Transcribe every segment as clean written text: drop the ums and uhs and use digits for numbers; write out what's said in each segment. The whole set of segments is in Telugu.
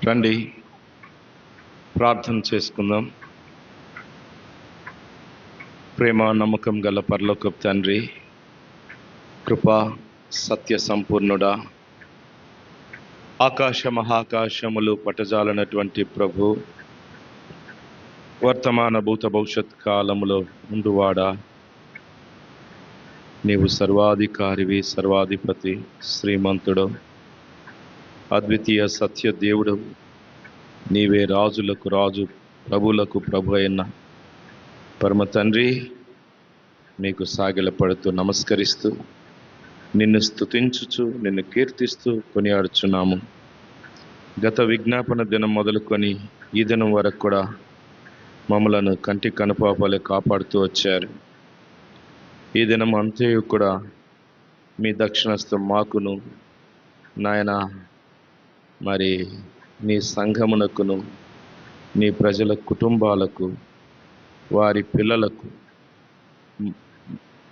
రండి ప్రార్థన చేసుకుందాం. ప్రేమ నమ్మకం గల పరలోకపు తండ్రి, కృపా సత్య సంపూర్ణుడా, ఆకాశ మహాకాశములు పట్టజాలనటువంటి ప్రభు, వర్తమాన భూత భవిష్యత్ కాలములో ముందువాడా, నీవు సర్వాధికారివి, సర్వాధిపతి, శ్రీమంతుడు, అద్వితీయ సత్య దేవుడు, నీవే రాజులకు రాజు, ప్రభులకు ప్రభు అయిన పరమ తండ్రి, నీకు సాగిలపడుతూ నమస్కరిస్తూ నిన్ను స్తుతించుచు నిన్ను కీర్తిస్తూ కొనియాడుచున్నాము. గత విజ్ఞాపన దినం మొదలుకొని ఈ దినం వరకు కూడా మమ్మలను కంటి కనుపాపలే కాపాడుతూ వచ్చారు. ఈ దినం అంతయు కూడా మీ దక్షిణస్థం మాకును నాయన, మరి నీ సంఘమునకును, నీ ప్రజల కుటుంబాలకు, వారి పిల్లలకు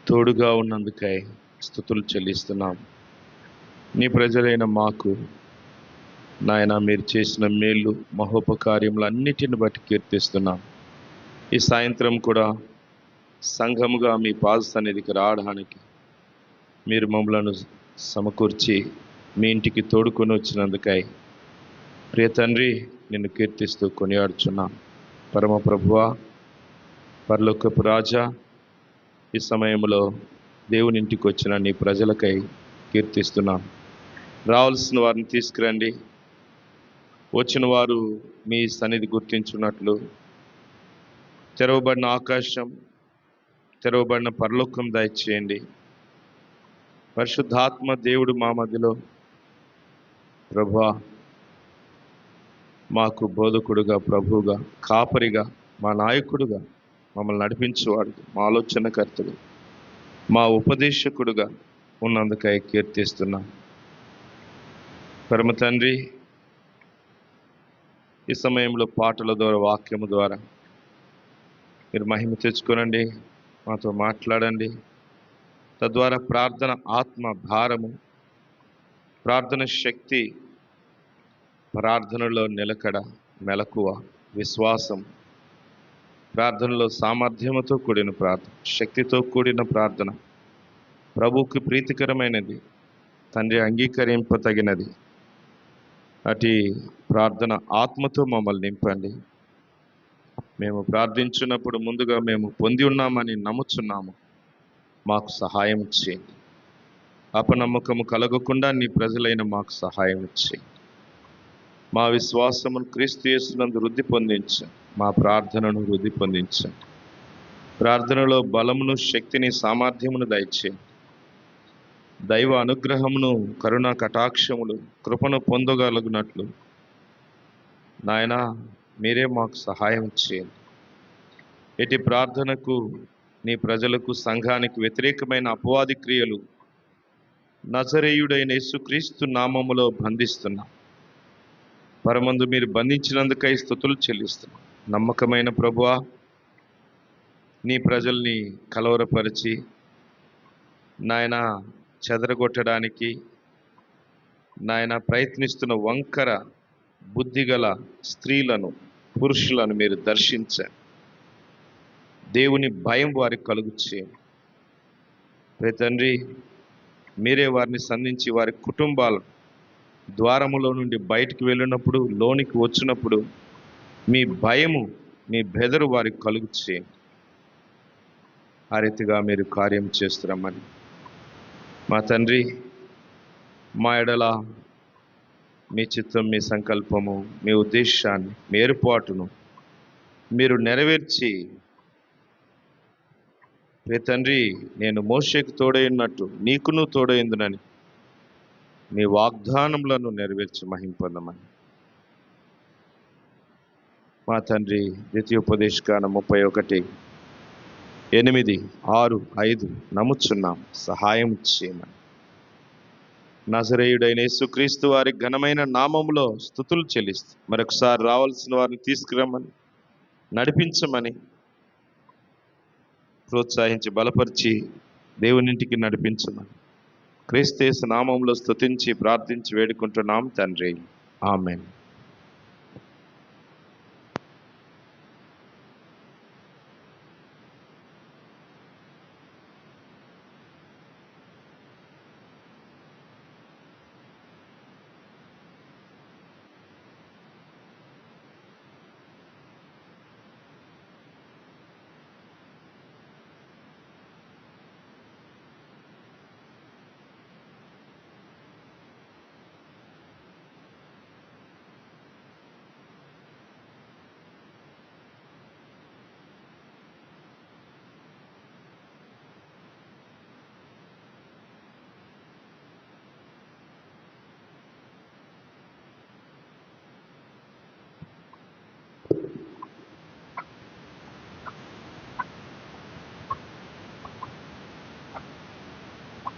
తోడుగా ఉన్నందుకై స్తుతులు చెల్లిస్తున్నాం. నీ ప్రజలైన మాకు నాయన మీరు చేసిన మేలు మహోపకార్యములన్నిటిని బట్టి కీర్తిస్తున్నాం. ఈ సాయంత్రం కూడా సంఘముగా మీ పాద సన్నిధికి రావడానికి మీరు మమ్మలను సమకూర్చి మీ ఇంటికి తోడుకొని వచ్చినందుకై ప్రియ తండ్రి నిన్ను కీర్తిస్తూ కొనియాడుచున్నాం. పరమ ప్రభువా, పరలోకపు రాజా, ఈ సమయంలో దేవుని ఇంటికి వచ్చిన నీ ప్రజలకై కీర్తిస్తున్నాం. రావాల్సిన వారిని తీసుకురండి. వచ్చిన వారు మీ సన్నిధి గుర్తించున్నట్లు తెరవబడిన ఆకాశం, తెరవబడిన పరలోకం దయచేయండి. పరిశుద్ధాత్మ దేవుడు మా మధ్యలో ప్రభువా, మాకు బోధకుడుగా, ప్రభువుగా, కాపరిగా, మా నాయకుడుగా, మమ్మల్ని నడిపించేవాడు, మా ఆలోచనకర్తడు, మా ఉపదేశకుడుగా ఉన్నందుకై కీర్తిస్తున్నాం. పరమ తండ్రి, ఈ సమయంలో పాటల ద్వారా, వాక్యము ద్వారా మీరు మహిమ తెచ్చుకోనండి, మాతో మాట్లాడండి. తద్వారా ప్రార్థన ఆత్మ భారము, ప్రార్థన శక్తి, ప్రార్థనలో నిలకడ, మెలకువ, విశ్వాసం, ప్రార్థనలో సామర్థ్యముతో కూడిన ప్రార్థన, శక్తితో కూడిన ప్రార్థన ప్రభువుకి ప్రీతికరమైనది, తండ్రి అంగీకరింపతగినది. అటు ప్రార్థన ఆత్మతో మమ్మల్ని నింపండి. మేము ప్రార్థించున్నప్పుడు ముందుగా మేము పొంది ఉన్నామని నమ్ముచున్నాము. మాకు సహాయం చేయండి. అపనమ్మకము కలగకుండా నీ ప్రజలైన మాకు సహాయం చేయండి. మా విశ్వాసమును క్రీస్తు యేసునందు వృద్ధి పొందించండి. మా ప్రార్థనను వృద్ధి పొందించండి. ప్రార్థనలో బలమును, శక్తిని, సామర్థ్యమును దయచేయండి. దైవ అనుగ్రహమును, కరుణ కటాక్షములు, కృపను పొందగలుగునట్లు నాయనా మీరే మాకు సహాయం చేయండి. ఎట్టి ప్రార్థనకు, నీ ప్రజలకు, సంఘానికి వ్యతిరేకమైన అపవాది క్రియలు నజరేయుడైన యేసుక్రీస్తు నామములో బంధిస్తున్నాం. పరమందు మీరు బంధించినందుకై స్తుతులు చెల్లిస్తున్నాం. నమ్మకమైన ప్రభువా, నీ ప్రజల్ని కలవరపరిచి నాయన చెదరగొట్టడానికి నాయన ప్రయత్నిస్తున్న వంకర బుద్ధిగల స్త్రీలను, పురుషులను మీరు దర్శించండి. దేవుని భయం వారికి కలుగు చేయండి. తండ్రి, మీరే వారిని సంధించి వారి కుటుంబాలు ద్వారములో నుండి బయటికి వెళ్ళినప్పుడు, లోనికి వచ్చినప్పుడు మీ భయము, మీ బెదరు వారికి కలుగు చేయండి. ఆ రీతిగా మీరు కార్యం చేస్తున్నామని మా తండ్రి, మా ఎడల మీ చిత్తం, మీ సంకల్పము, మీ ఉద్దేశాన్ని, మీ ఏర్పాటును మీరు నెరవేర్చి తండ్రి, నేను మోషేకు తోడైనట్టు నీకును తోడైందునని నీ వాగ్దానములను నెరవేర్చి మహింపొందమని మా తండ్రి, ద్వితీయోపదేశకాండం 31:8, 6, 5 నమ్ముచున్నాం. సహాయం చేయమని నజరేయుడైన యేసుక్రీస్తు వారి ఘనమైన నామములో స్తుతులు చెల్లిస్తూ మరొకసారి రావాల్సిన వారిని తీసుకురమ్మని, నడిపించమని, ప్రోత్సహించి బలపరిచి దేవునింటికి నడిపించమని క్రీస్తు యేసు నామములో స్తుతించి ప్రార్థించి వేడుకుంటున్నాం తండ్రి. ఆమేన్.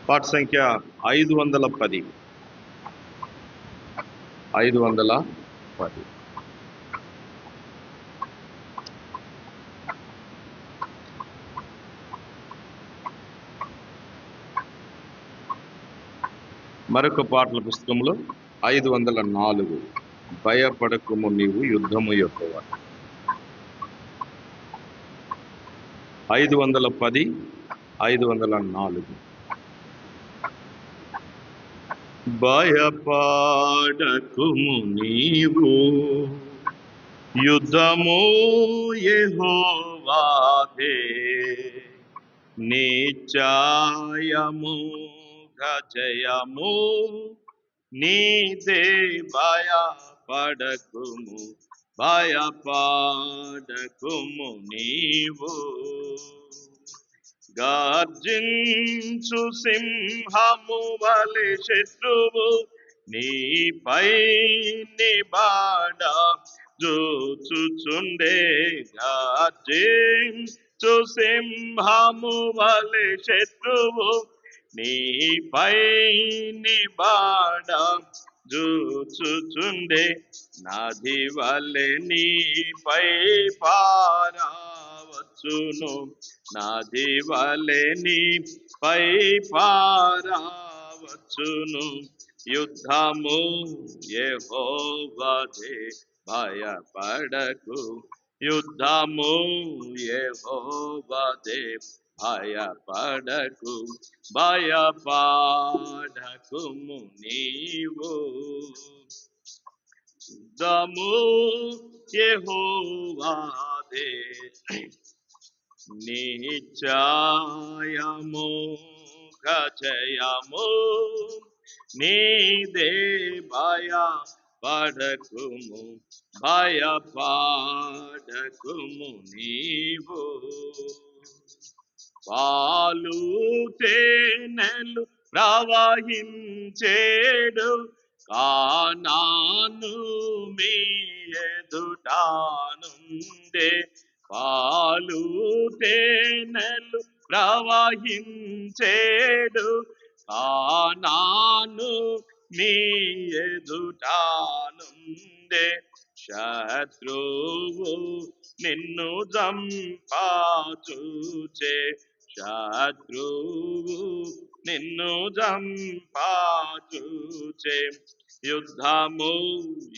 పాట సంఖ్య 510. 510. మరొక పాటల పుస్తకంలో 504. భయపడకుము నీవు యుద్ధము యొక్కవ. 510, 504. భయపడకుము నీవు యుద్ధము యెహోవాదే, నిశ్చయము జయము నీదే. భయపడకుము, భయపడకుము నీవు. గర్జించు సింహము వలె శత్రువు నీపై నిబడ జూచుచుండే. గర్జించు సింహము వలె శత్రువు నీపై నిబడ జూచుచుండే. నది వలె నీపై పారవచ్చును, నది వలె నీపై పారవచ్చును. యుద్ధము యెహోవాదే, భయపడకు. యుద్ధము యెహోవాదే, భయపడకు. భయపడకుము నీవు. యుద్ధము యెహోవాదే, నిశ్చయము జయము నీదే. భయపడకుము, భయపడకుము నీవు. పాలు తేనెలు ప్రవహించేడు కానాను మీ ఎదుటానుండే. పాలు తేనెలు ప్రవహించేడు కానాను మీ ఎదుటానుండే. శత్రువు నిన్ను జంపాచూచే, శత్రువు నిన్ను జంపాచూచే. యుద్ధము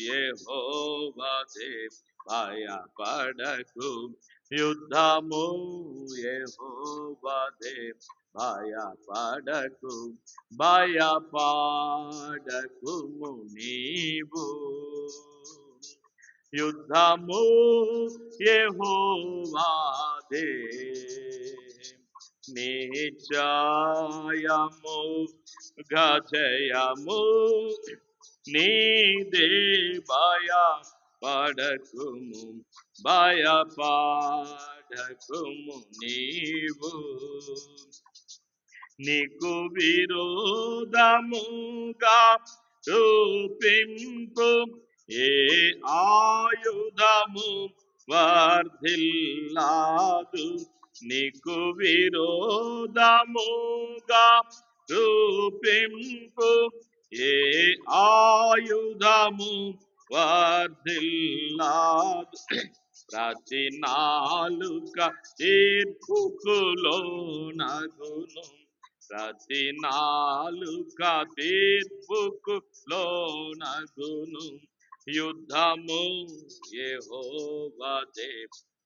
యెహోవాదే, భయపడకు. యుద్ధము యెహోవాదే, భయపడకు. భయపడకుము నీవు. యుద్ధము యెహోవాదే, నిశ్చయము జయము నీదే. భయపడకుము, భయపడకుము నీవు. నీకు విరోధముగా రూపింపు ఏ ఆయుధము వర్ధిల్లాదు. నీకు విరోధముగా రూపింపు ఏ ఆయుధము వర్ధిల్లాదు. ప్రతి నాలుక తీర్పుకు లోనగును, ప్రతి నాలుక తీర్పుకు లోనగును. యుద్ధము యెహోవాదే,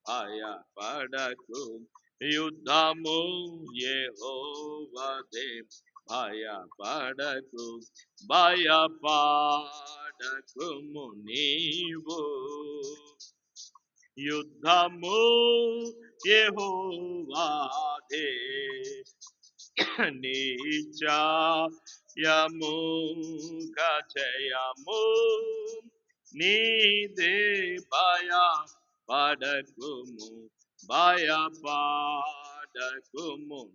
భయపడకు. యుద్ధము యెహోవాదే, భయపడకు. భయపడకుము నీవు. యుద్ధము యెహోవాదే, నిశ్చయము జయము నీదే. భయపడకుము, భయపడకుము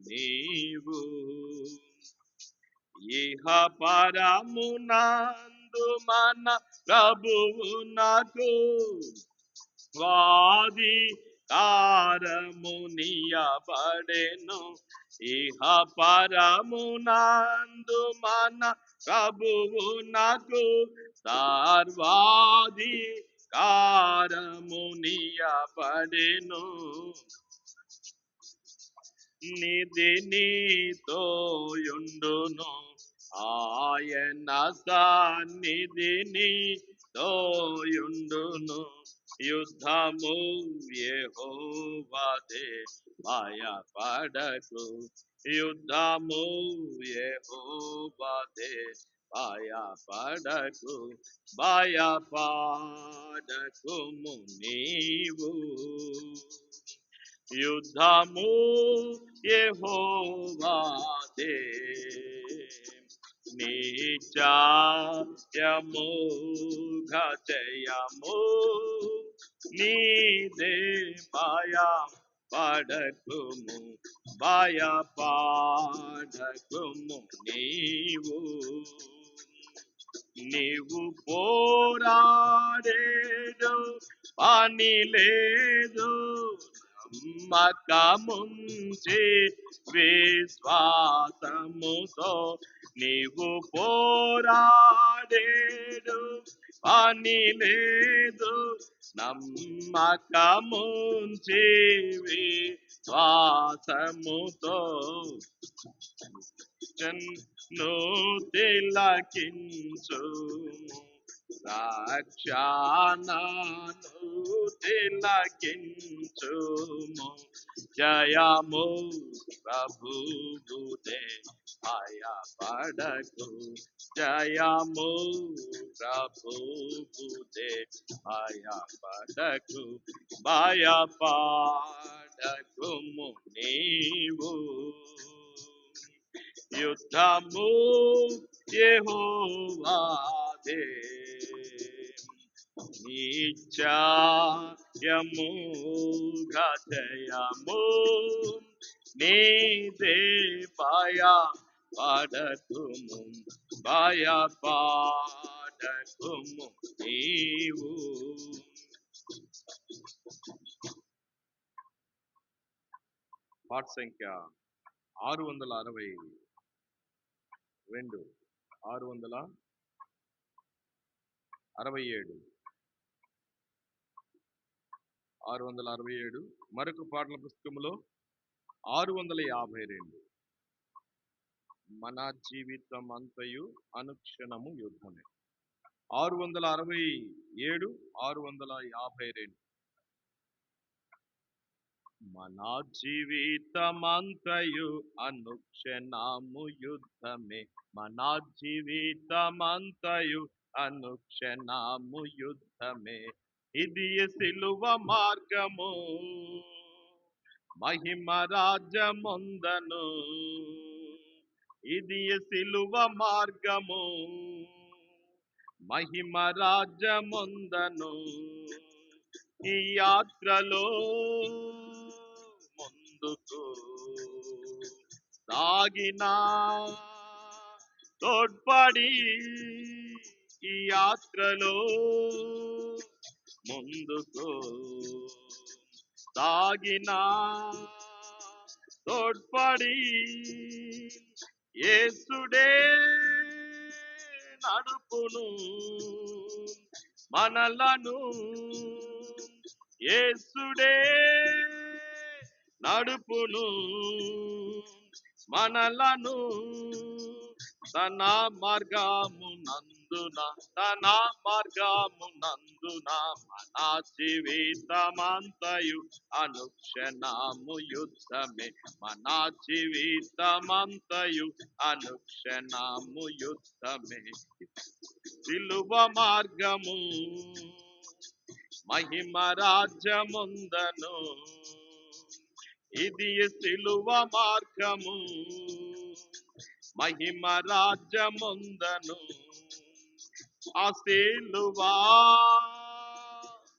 నీవు. ఇహ పరమునందు మన ప్రభువునకు స్వాది కారమునియబడెను ఇహ పరమునందు మన ప్రభువునకు సర్వాది కారమునియబడెను నిధి నీతోయుండును ఆయన సన్నిధిని తోయుండును యుద్ధము యెహోవాదే భయపడకు యుద్ధము యెహోవాదే భయపడకు భయపడకుము నీవు యుద్ధము యెహోవాదే నిత్యము జయము నీదే భయపడకుము భయపడకుము నీవు పోరాడేడు పని లేదు నమ్మకముంచి విశ్వాసముతో నీవు పోరాడేడు పని లేదు నమ్మకముంచి విశ్వాసముతో ను తిలకించుము రక్షణను తిలకించుము జయము ప్రభువుదే భయపడకు జయము ప్రభువుదే భయపడకు భయపడకుము నీవు యుద్ధము యెహోవాదే నిత్యము జయము నీదే భయపడకుము భయపడకుము నీవు పాట సంఖ్య 662 667 మరొక పాటల పుస్తకంలో 652 మన జీవితం అంతయు అనుక్షణము యుద్ధమే 667 652 మన జీవితమంతయు అనుక్షణము యుద్ధమే మన జీవితమంతయు అనుక్షణము యుద్ధమే ఇది సిలువ మార్గము మహిమ రాజ్యముందను ఇది సిలువ మార్గము మహిమ రాజ్యముందను ఈ యాత్రలో ముందుకు సాగినా తోడ్పడి ఈ యాత్రలో ముందుకు సాగినా తోడ్పడి యేసుడే నడుపును మనలను యేసుడే నడుపును మనలను తన మార్గమునందున మన జీవితమంతయు అనుక్షణము యుద్ధమే మన జీవితమంతయు అనుక్షణము యుద్ధమే సిలువ మార్గము మహిమ రాజ్యముందను ఇది సిలువ మార్గము మహిమ రాజ్యముందను ఆ సిలువ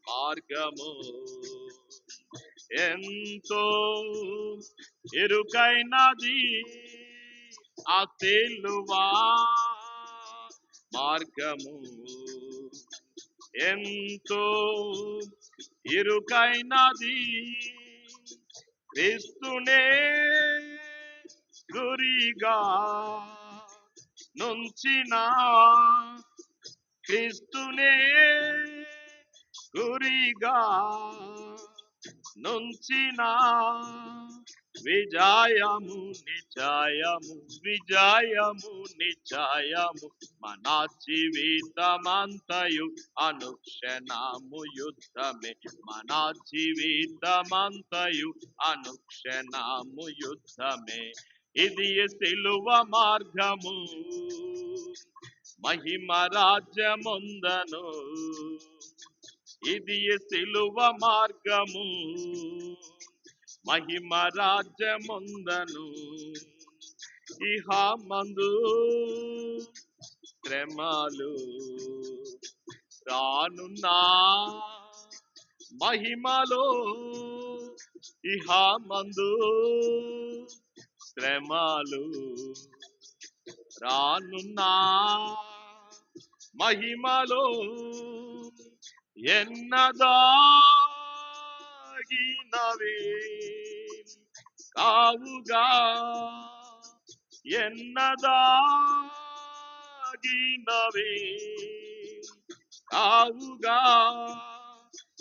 మార్గము ఎంతో ఇరుకైనది ఆ సిలువ మార్గము ఎంతో ఇరుకైనది క్రీస్తునే గురిగా నుంచిన క్రీస్తునే గురిగా నుంచిన విజయము నిశ్చయము విజయము నిశ్చయము మన జీవితమంతయు అనుక్షణము యుద్ధమే మన జీవితమంతయు అనుక్షణము యుద్ధమే ఇది సిలువ మార్గము మహిమ రాజ్యముందను ఇది సిలువ మార్గము మహిమ రాజ్యముందను ఇహ మందు శ్రమలు రానున్నా మహిమలో ఇహ మందు శ్రమలు రానున్నా మహిమలో ఎన్నదాగినవే కావుగా ఎన్నదాగినవే కావుగా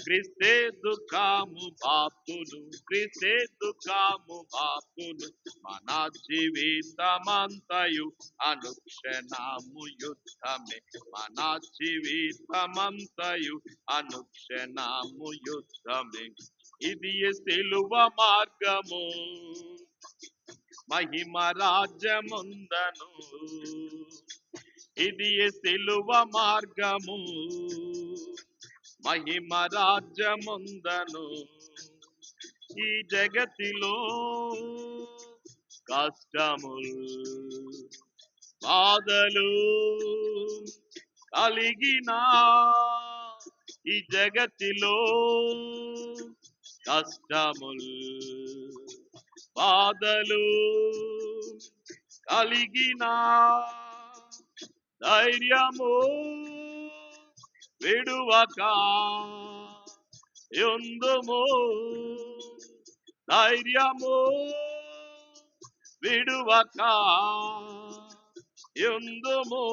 క్రీస్తే దుఃఖము బాపును క్రీస్తే దుఃఖము బాపును మన జీవితమంతయు అనుక్షణము యుద్ధమే మన జీవితమంతయు అనుక్షణము యుద్ధమే ఇది సిలువ మార్గము మహిమ రాజ్యముందను ఇది సిలువ మార్గము మహిమ రాజ్యముందను ఈ జగతిలో కష్టములు బాధలు కలిగిన ఈ జగతిలో కష్టములు బాధలు కలిగిన ధైర్యము విడువక యుందుము ధైర్యము విడువక యుందుము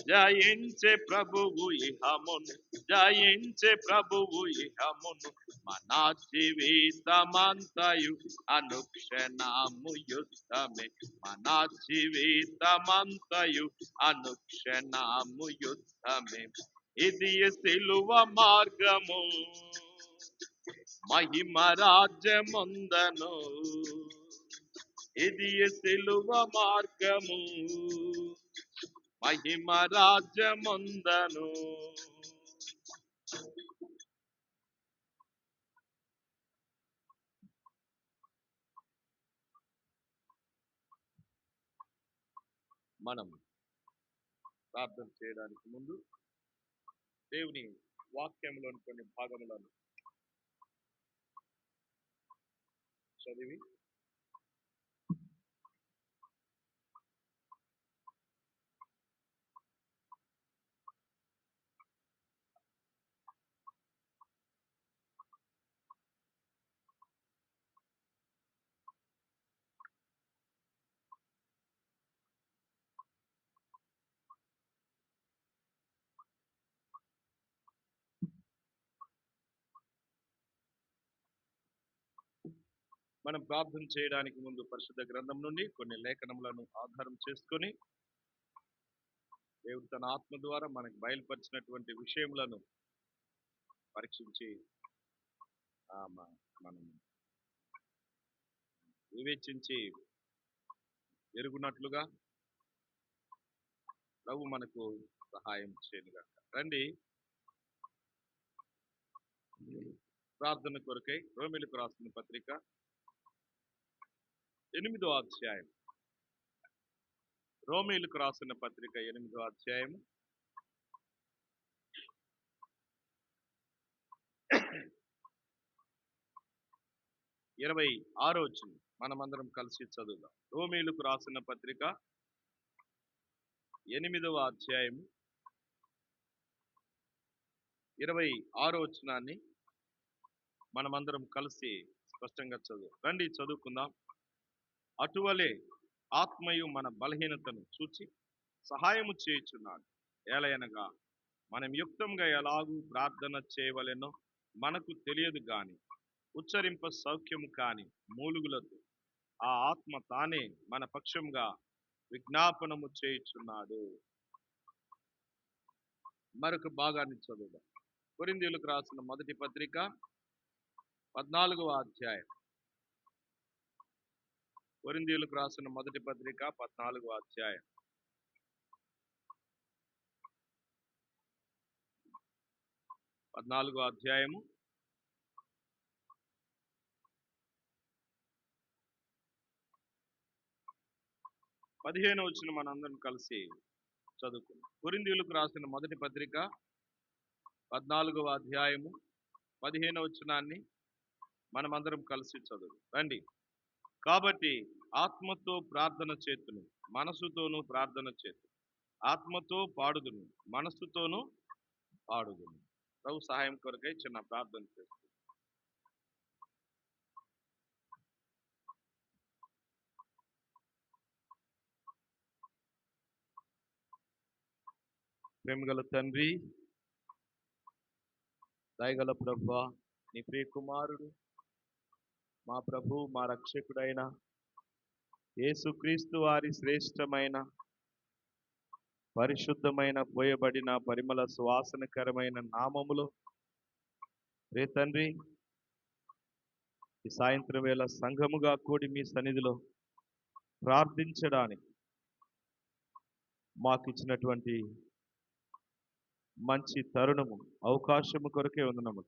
జయించే ప్రభువు ఇహమును జయించే ప్రభువు ఇహమును మన జీవితమంతయు అనుక్షణము యుద్ధమే మన జీవితమంతయు అనుక్షణము యుద్ధమే ఇది సిలువ మార్గము మహిమ రాజ్యముందను ఇది సిలువ మార్గము మహిమ రాజ్యముందను మనం ప్రార్థన చేయడానికి ముందు దేవుని వాక్యంలోని కొన్ని భాగములను చదివి మనం ప్రార్థన చేయడానికి ముందు పరిశుద్ధ గ్రంథం నుండి కొన్ని లేఖనములను ఆధారం చేసుకొని దేవుడు తన ఆత్మ ద్వారా మనకు బయలుపరిచినటువంటి విషయములను పరీక్షించి మనం వివేచించి ఎరుగునట్లుగా ప్రభు మనకు సహాయం చేయనుగా. రండి ప్రార్థన కొరకై రోమీయులకు రాసిన పత్రిక 8వ అధ్యాయం. రోమీయులకు రాసిన పత్రిక 8వ అధ్యాయం 26వ వచనం మనమందరం కలిసి చదువుదాం. రోమీయులకు రాసిన పత్రిక 8వ అధ్యాయం 26వ వచనాన్ని మనమందరం కలిసి స్పష్టంగా రండి చదువుకుందాం. అటువలే ఆత్మయు మన బలహీనతను చూచి సహాయము చేయుచున్నాడు. ఏలయనగా మనం యుక్తంగా ఎలాగూ ప్రార్థన చేయవలెనో మనకు తెలియదు గాని ఉచ్చరింప సౌఖ్యము కాని మూలుగులతో ఆ ఆత్మ తానే మన పక్షంగా విజ్ఞాపనము చేయుచున్నాడు. మరొక భాగాన్ని చదువుదాం. కొరింథీయులకు రాసిన మొదటి పత్రిక 14వ అధ్యాయం. కొరింథీయులకు రాసిన మొదటి పత్రిక 14వ అధ్యాయం. 14వ అధ్యాయము 15వ వచనం మనందరం కలిసి చదువుకుందాం. కొరింథీయులకు రాసిన మొదటి పత్రిక 14వ అధ్యాయము 15వ వచనాన్ని మనమందరం కలిసి రండి. కాబట్టి ఆత్మతో ప్రార్థన చేతును, మనసుతోనూ ప్రార్థన చేతును, ఆత్మతో పాడుదును, మనస్సుతోనూ పాడుదును. ప్రభు సహాయం కొరకై చిన్న ప్రార్థన చేస్తుంది. ప్రేమగల తండ్రి, దయగల ప్రభువా, నీ ప్రియ కుమారుడు మా ప్రభు మా రక్షకుడైన యేసుక్రీస్తు వారి శ్రేష్టమైన పరిశుద్ధమైన పోయబడిన పరిమళ సువాసనకరమైన నామములో రే తండ్రి, ఈ సాయంత్రం వేళ సంఘముగా కూడి మీ సన్నిధిలో ప్రార్థించడానికి మాకు ఇచ్చినటువంటి మంచి తరుణము, అవకాశము కొరకే వందనము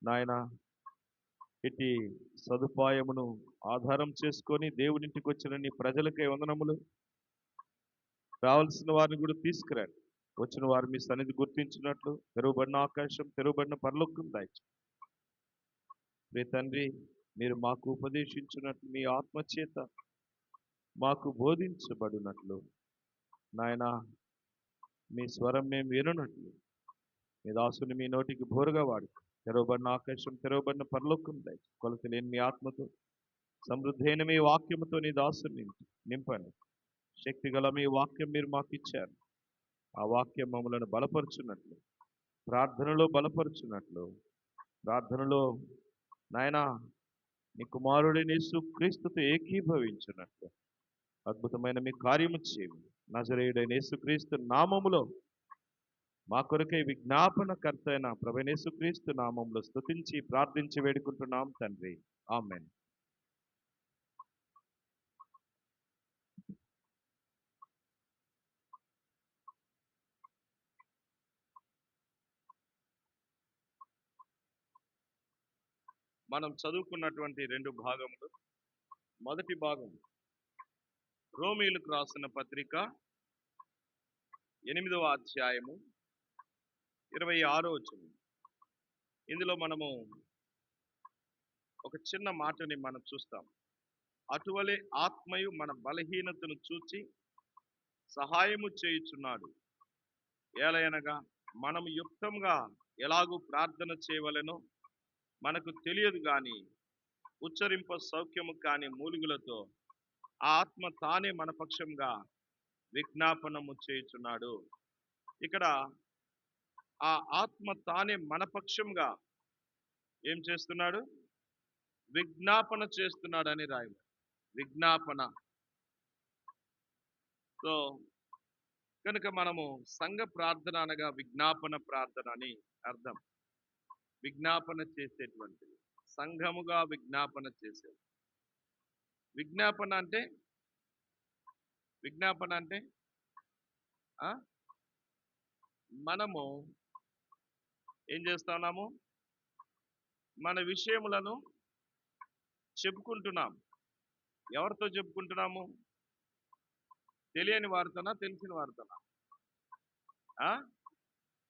నాయన. ఇటు సదుపాయమును ఆధారం చేసుకొని దేవునింటికి వచ్చిన నీ ప్రజలకే వందనములు. రావాల్సిన వారిని కూడా తీసుకురండి. వచ్చిన వారు మీ సన్నిధి గుర్తించినట్లు తెరవబడిన ఆకాశం, తెరవబడిన పరలోకం దాయిచ్చు. రే తండ్రి, మీరు మాకు ఉపదేశించినట్లు మీ ఆత్మచేత మాకు బోధించబడినట్లు నాయన, మీ స్వరం మేము వినున్నట్లు మీ దాసుని మీ నోటికి బోరుగా వాడు. తెరవబడిన ఆకాశం, తెరవబడిన పరలోకం దాయిచ్చు. కొలత లేని మీ ఆత్మతో సమృద్ధైన మీ వాక్యముతో నీ దాసుని నింపండి. శక్తి గల మీ వాక్యం మీరు మాకు ఇచ్చారు. ఆ వాక్యం మమ్మలను బలపరుచున్నట్లు, ప్రార్థనలో బలపరుచున్నట్లు, ప్రార్థనలో నాయన నీ కుమారుడిని యేసుక్రీస్తుతో ఏకీభవించినట్లు అద్భుతమైన మీ కార్యము చేయండి. నజరేయుడైన యేసుక్రీస్తు నామములో మా కొరకై విజ్ఞాపనకర్త అయిన ప్రభువైన యేసుక్రీస్తు నామములో స్తుతించి ప్రార్థించి వేడుకుంటున్నాం తండ్రి. ఆమేన్. మనం చదువుకున్నటువంటి 2 భాగములు. మొదటి భాగం రోమీయులకు రాసిన పత్రిక 8వ అధ్యాయము 26వ వచనం. ఇందులో మనము ఒక చిన్న మాటని మనం చూస్తాం. అటువలే ఆత్మయు మన బలహీనతను చూచి సహాయము చేయుచున్నాడు. ఏలయనగా మనం యుక్తంగా ఎలాగూ ప్రార్థన చేయవలెనో మనకు తెలియదు గాని ఉచ్చరింప సౌఖ్యము కాని మూలుగులతో ఆ ఆత్మ తానే మన పక్షంగా విజ్ఞాపనము చేయుచున్నాడు. ఇక్కడ ఆ ఆత్మ తానే మన పక్షంగా ఏం చేస్తున్నాడు? విజ్ఞాపన చేస్తున్నాడని రాయబడింది. విజ్ఞాపన. సో కనుక మనము సంఘ ప్రార్థన అనగా విజ్ఞాపన ప్రార్థన అని అర్థం. విజ్ఞాపన చేసేటువంటిది, సంఘముగా విజ్ఞాపన చేసేది. విజ్ఞాపన అంటే మనము ఏం చేస్తున్నాము? మన విషయములను చెప్పుకుంటున్నాం. ఎవరితో చెప్పుకుంటున్నాము? తెలియని వారితోనా, తెలిసిన వారితోనా?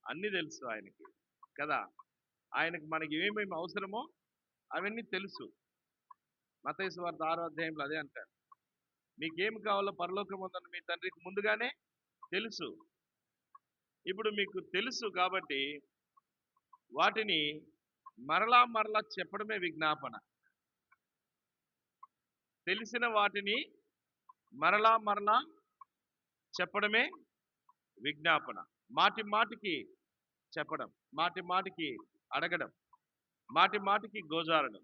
అన్నీ తెలుసు ఆయనకి కదా. ఆయనకు మనకి ఏమేమి అవసరమో అవన్నీ తెలుసు. మత్తయి సువార్త 6వ అధ్యాయంలో అదే అంటాడు. మీకేమి కావాలో పరలోకమందున్న మీ తండ్రికి ముందుగానే తెలుసు. ఇప్పుడు మీకు తెలుసు కాబట్టి వాటిని మరలా మరలా చెప్పడమే విజ్ఞాపన. తెలిసిన వాటిని మరలా మరలా చెప్పడమే విజ్ఞాపన. మాటి మాటికి చెప్పడం, మాటి మాటికి అడగడం, మాటి మాటికి గోజారడం.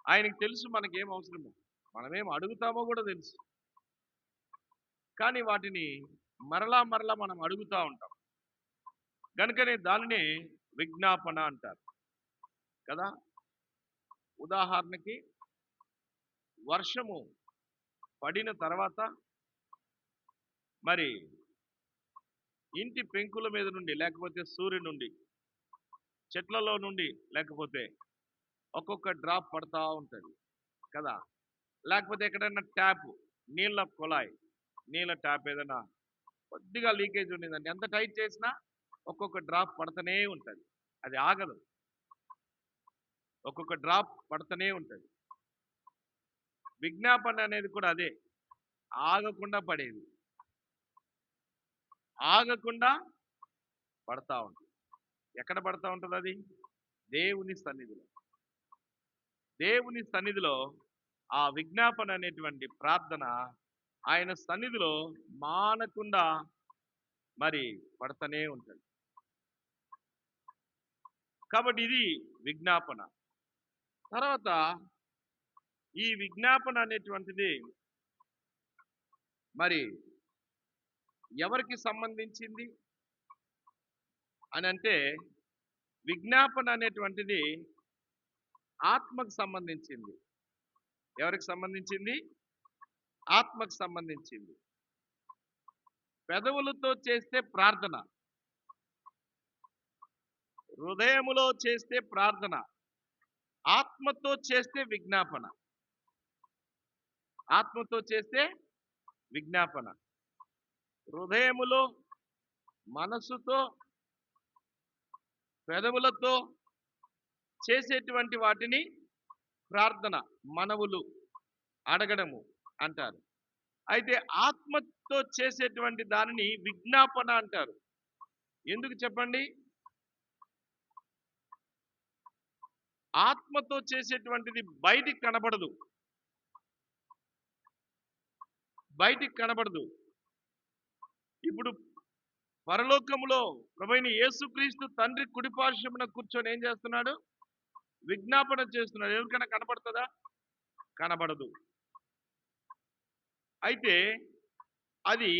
ఆయనకి తెలుసు మనకేం అవసరమో, మనమేం అడుగుతామో కూడా తెలుసు. కానీ వాటిని మరలా మరలా మనం అడుగుతూ ఉంటాం కనుకనే దానిని విజ్ఞాపన అంటారు కదా. ఉదాహరణకి వర్షము పడిన తర్వాత మరి ఇంటి పెంకుల మీద నుండి, లేకపోతే సూర్యుడి నుండి, చెట్లలో నుండి, లేకపోతే ఒక్కొక్క డ్రాప్ పడతా ఉంటుంది కదా. లేకపోతే ఎక్కడైనా ట్యాప్, నీళ్ళ కుళాయి, నీళ్ళ ట్యాప్ ఏదైనా కొద్దిగా లీకేజ్ ఉండిందండి, ఎంత టైట్ చేసినా ఒక్కొక్క డ్రాప్ పడుతూనే ఉంటుంది, అది ఆగదు, ఒక్కొక్క డ్రాప్ పడుతూనే ఉంటుంది. విజ్ఞాపన అనేది కూడా అదే, ఆగకుండా పడేది, ఆగకుండా పడతా ఉంటుంది. ఎక్కడ పడతా ఉంటుంది అది? దేవుని సన్నిధిలో. దేవుని సన్నిధిలో ఆ విజ్ఞాపన అనేటువంటి ప్రార్థన ఆయన సన్నిధిలో మానకుండా మరి పడతనే ఉంటుంది. కాబట్టి ఇది విజ్ఞాపన. తర్వాత ఈ విజ్ఞాపన అనేటువంటిది మరి ఎవరికి సంబంధించింది అని అంటే, విజ్ఞాపన అనేటువంటిది ఆత్మకు సంబంధించింది. ఎవరికి సంబంధించింది? ఆత్మకు సంబంధించింది. పెదవులతో చేస్తే ప్రార్థన, హృదయములో చేస్తే ప్రార్థన, ఆత్మతో చేస్తే విజ్ఞాపన. ఆత్మతో చేస్తే విజ్ఞాపన, హృదయములో, మనసుతో, పెదవులతో చేసేటువంటి వాటిని ప్రార్థన, మనవులు, అడగడము అంటారు. అయితే ఆత్మతో చేసేటువంటి దానిని విజ్ఞాపన అంటారు. ఎందుకు చెప్పండి? ఆత్మతో చేసేటువంటిది బయటికి కనబడదు, బయటికి కనబడదు. ఇప్పుడు పరలోకములో ప్రభువైన యేసుక్రీస్తు తండ్రి కుడిపార్శ్వమున కూర్చొని ఏం చేస్తున్నాడు? విజ్ఞాపన చేస్తున్నాడు. ఎవరికైనా కనబడుతుందా? కనబడదు. అయితే అది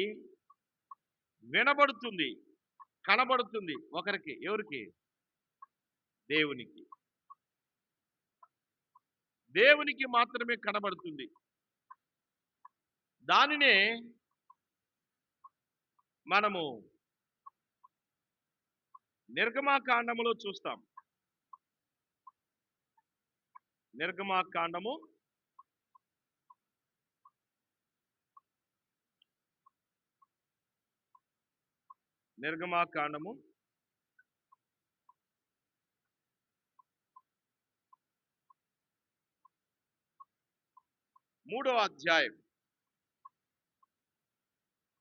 వినబడుతుంది, కనబడుతుంది ఒకరికి. ఎవరికి? దేవునికి. దేవునికి మాత్రమే కనబడుతుంది. దానినే మనము నిర్గమాకాండములో చూస్తాం. నిర్గమాకాండము 3వ అధ్యాయం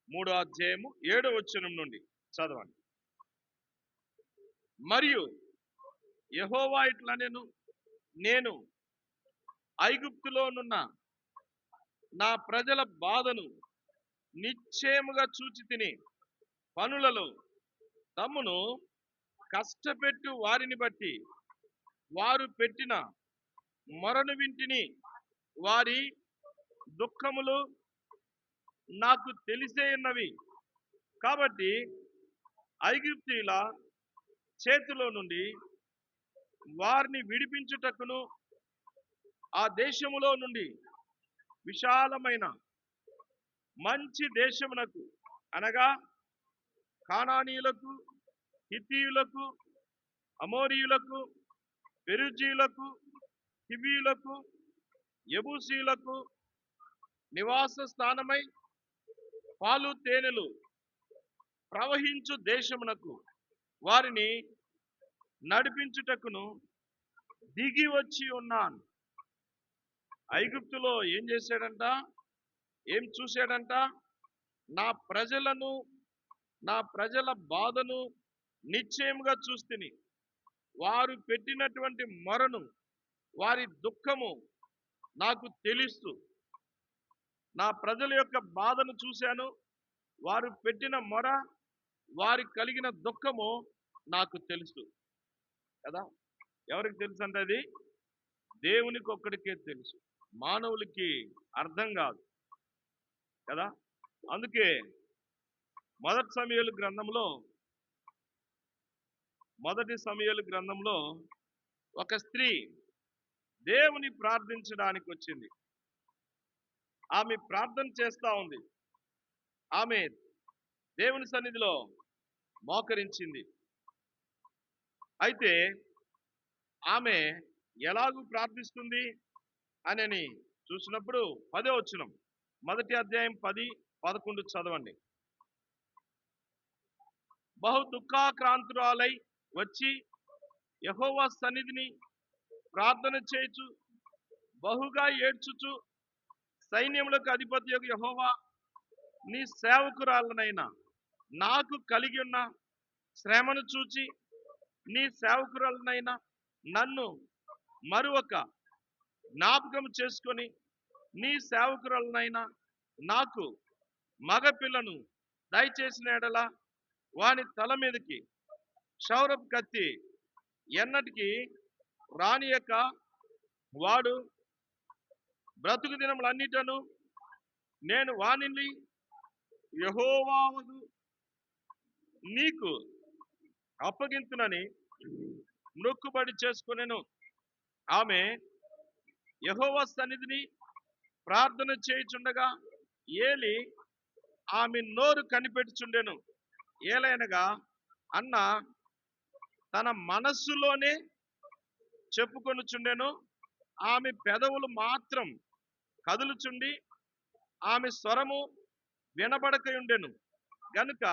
7వ వచనం నుండి చదవండి. మరియు యెహోవా ఇట్లనెను, నేను ఐగుప్తులోనున్న నా ప్రజల బాధను నిశ్చయముగా చూచి తిని, పనులలో తమ్మును కష్టపెట్టు వారిని బట్టి వారు పెట్టిన మొరను వింటిని. వారి దుఃఖములు నాకు తెలిసే ఉన్నవి. కాబట్టి ఐగుప్తీయుల చేతిలో నుండి వారిని విడిపించుటకును, ఆ దేశములో నుండి విశాలమైన మంచి దేశమునకు, అనగా కానానీయులకు, హిత్తీయులకు, అమోరీయులకు, పెరుజీయులకు, హివ్వీయులకు, యెబూసీయులకు నివాస స్థానమై పాలు తేనెలు ప్రవహించు దేశమునకు వారిని నడిపించుటకును దిగి వచ్చి ఉన్నాను. ఐగుప్తులో ఏం చేశాడంట? ఏం చూశాడంట? నా ప్రజలను నా ప్రజల బాధను నిశ్చయముగా చూస్తిని. వారు పెట్టినటువంటి మొరను, వారి దుఃఖము నాకు తెలుసు. నా ప్రజల యొక్క బాధను చూశాను. వారు పెట్టిన మొర, వారికి కలిగిన దుఃఖము నాకు తెలుసు. కదా, ఎవరికి తెలుసు అంటే అది దేవునికి ఒక్కడికే తెలుసు, మానవులకి అర్థం కాదు కదా. అందుకే మొదటి సమూయేలు గ్రంథంలో ఒక స్త్రీ దేవుని ప్రార్థించడానికి వచ్చింది. ఆమె ప్రార్థన చేస్తా ఉంది. ఆమె దేవుని సన్నిధిలో మోకరించింది. అయితే ఆమె ఎలాగూ ప్రార్థిస్తుంది అని చూసినప్పుడు 10వ వచనం, మొదటి అధ్యాయం 10, 11 చదవండి. బహు దుఃఖాక్రాంతురాలై వచ్చి యెహోవా సన్నిధిని ప్రార్థన చేయుచు బహుగా ఏడ్చుచు, సైన్యములకు అధిపతియగు యెహోవా, నీ సేవకురాలనైనా నాకు కలిగి ఉన్న శ్రమను చూచి నీ సేవకురాలనైనా నన్ను మరొక జ్ఞాపకం చేసుకొని నీ సేవకురాలనైనా నాకు మగపిల్లను దయచేసిన ఎడల వాని తల మీదకి క్షౌరపు కత్తి ఎన్నటికి రానియక వాడు బ్రతుకు దినములన్నిటను నేను వానిని యెహోవాకు నీకు అప్పగింతునని మొక్కుబడి చేసుకొనెను. ఆమె యెహోవా సన్నిధిని ప్రార్థన చేయుచుండగా ఏలి ఆమె నోరు కనిపెట్టుచుండెను. ఏలైనగా అన్న తన మనస్సులోనే చెప్పుకొనుచుండెను. ఆమె పెదవులు మాత్రం కదులుచుండి ఆమె స్వరము వినబడకయుండెను గనుక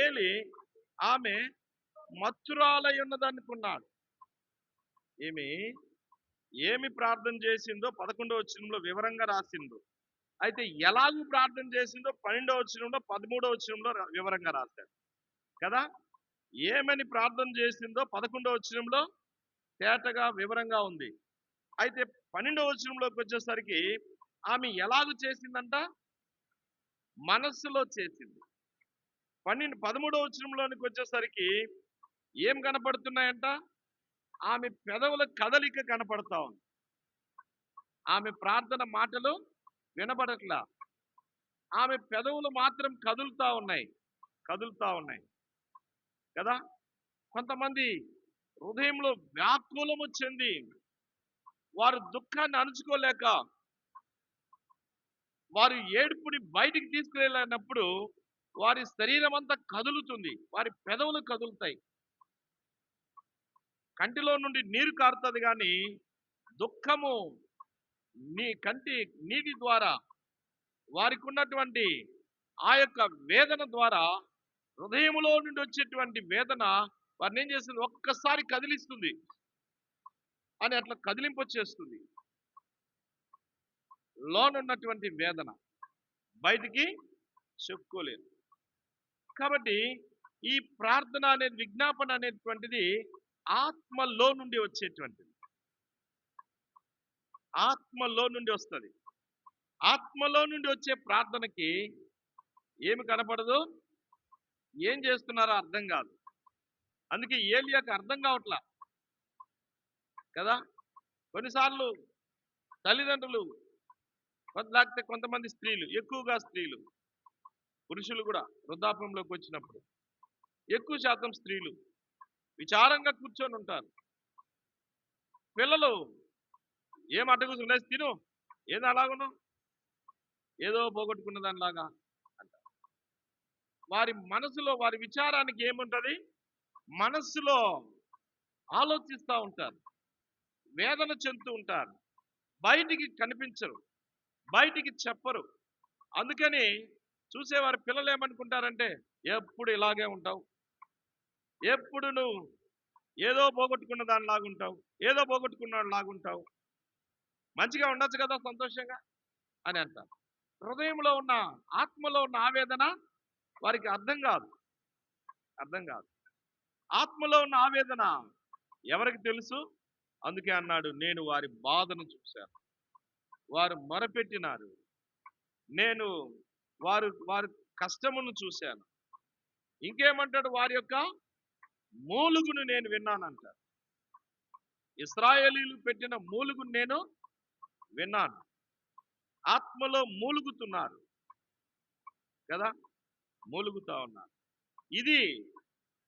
ఏలి ఆమె మత్తురాలై ఉన్నదనుకున్నాడు. ఏమి ప్రార్థన చేసిందో 11వ వచనంలో వివరంగా రాసిందో, అయితే ఎలాగూ ప్రార్థన చేసిందో 12వ వచనంలో 13వ వచనంలో వివరంగా రాశాడు కదా. ఏమని ప్రార్థన చేసిందో 11వ వచనంలో తేటగా వివరంగా ఉంది. అయితే 12వ వచనంలోకి వచ్చేసరికి ఆమె ఎలాగూ చేసిందంట, మనస్సులో చేసింది. 13వ వచనంలోనికి వచ్చేసరికి ఏం కనపడుతున్నాయంట, ఆమె పెదవుల కదలిక కనపడతా ఉంది. ఆమె ప్రార్థన మాటలు వినబడట్లా, ఆమె పెదవులు మాత్రం కదులుతా ఉన్నాయి కదా. కొంతమంది హృదయంలో వ్యాకులము చెంది వారు దుఃఖాన్ని అణుచుకోలేక వారు ఏడుపుని బయటికి తీసుకువెళ్ళినప్పుడు వారి శరీరం అంతా కదులుతుంది, వారి పెదవులు కదులుతాయి, కంటిలో నుండి నీరు కారుతుంది. కానీ దుఃఖము కంటి నీటి ద్వారా వారికి ఉన్నటువంటి ఆ యొక్క వేదన ద్వారా, హృదయములో నుండి వచ్చేటువంటి వేదన వారిని ఏం చేస్తుంది, ఒక్కసారి కదిలిస్తుంది అని అట్లా కదిలింపొచ్చేస్తుంది. లోనున్నటువంటి వేదన బయటికి చెప్పుకోలేదు. కాబట్టి ఈ ప్రార్థన అనేది, విజ్ఞాపన అనేటువంటిది ఆత్మలో నుండి వచ్చేటువంటిది, ఆత్మలో నుండి వస్తుంది. ఆత్మలో నుండి వచ్చే ప్రార్థనకి ఏమి కనపడదు, ఏం చేస్తున్నారో అర్థం కాదు. అందుకే ఏలియాకి అర్థం కావట్లా కదా. కొన్నిసార్లు తల్లిదండ్రులు, లేకపోతే కొంతమంది స్త్రీలు, ఎక్కువగా స్త్రీలు, పురుషులు కూడా వృద్ధాప్యంలోకి వచ్చినప్పుడు ఎక్కువ శాతం స్త్రీలు విచారంగా కూర్చొని ఉంటారు. పిల్లలు ఏం అడ్డగుసు లేచి తిను, ఏదో అలాగను ఏదో పోగొట్టుకున్న దానిలాగా అంటారు. వారి మనసులో, వారి విచారానికి ఏముంటుంది, మనస్సులో ఆలోచిస్తూ ఉంటారు, వేదన చెందుతూ ఉంటారు, బయటికి కనిపించరు, బయటికి చెప్పరు. అందుకని చూసేవారి పిల్లలు ఏమనుకుంటారంటే, ఎప్పుడు ఇలాగే ఉంటావు, ఎప్పుడు నువ్వు ఏదో పోగొట్టుకున్న దానిలాగా ఉంటావు, ఏదో పోగొట్టుకున్నాడు లాగుంటావు, మంచిగా ఉండొచ్చు కదా సంతోషంగా అని అంటారు. హృదయంలో ఉన్న, ఆత్మలో ఉన్న ఆవేదన వారికి అర్థం కాదు. అర్థం కాదు. ఆత్మలో ఉన్న ఆవేదన ఎవరికి తెలుసు? అందుకే అన్నాడు, నేను వారి బాధను చూశాను, వారు మొరపెట్టినారు, నేను వారి కష్టమును చూశాను. ఇంకేమంటాడు? వారి యొక్క మూలుగును నేను విన్నానంటాడు. ఇశ్రాయేలీయులు పెట్టిన మూలుగును నేను విన్నాను. ఆత్మలో మూలుగుతున్నారు కదా, మూలుగుతా ఉన్నారు. ఇది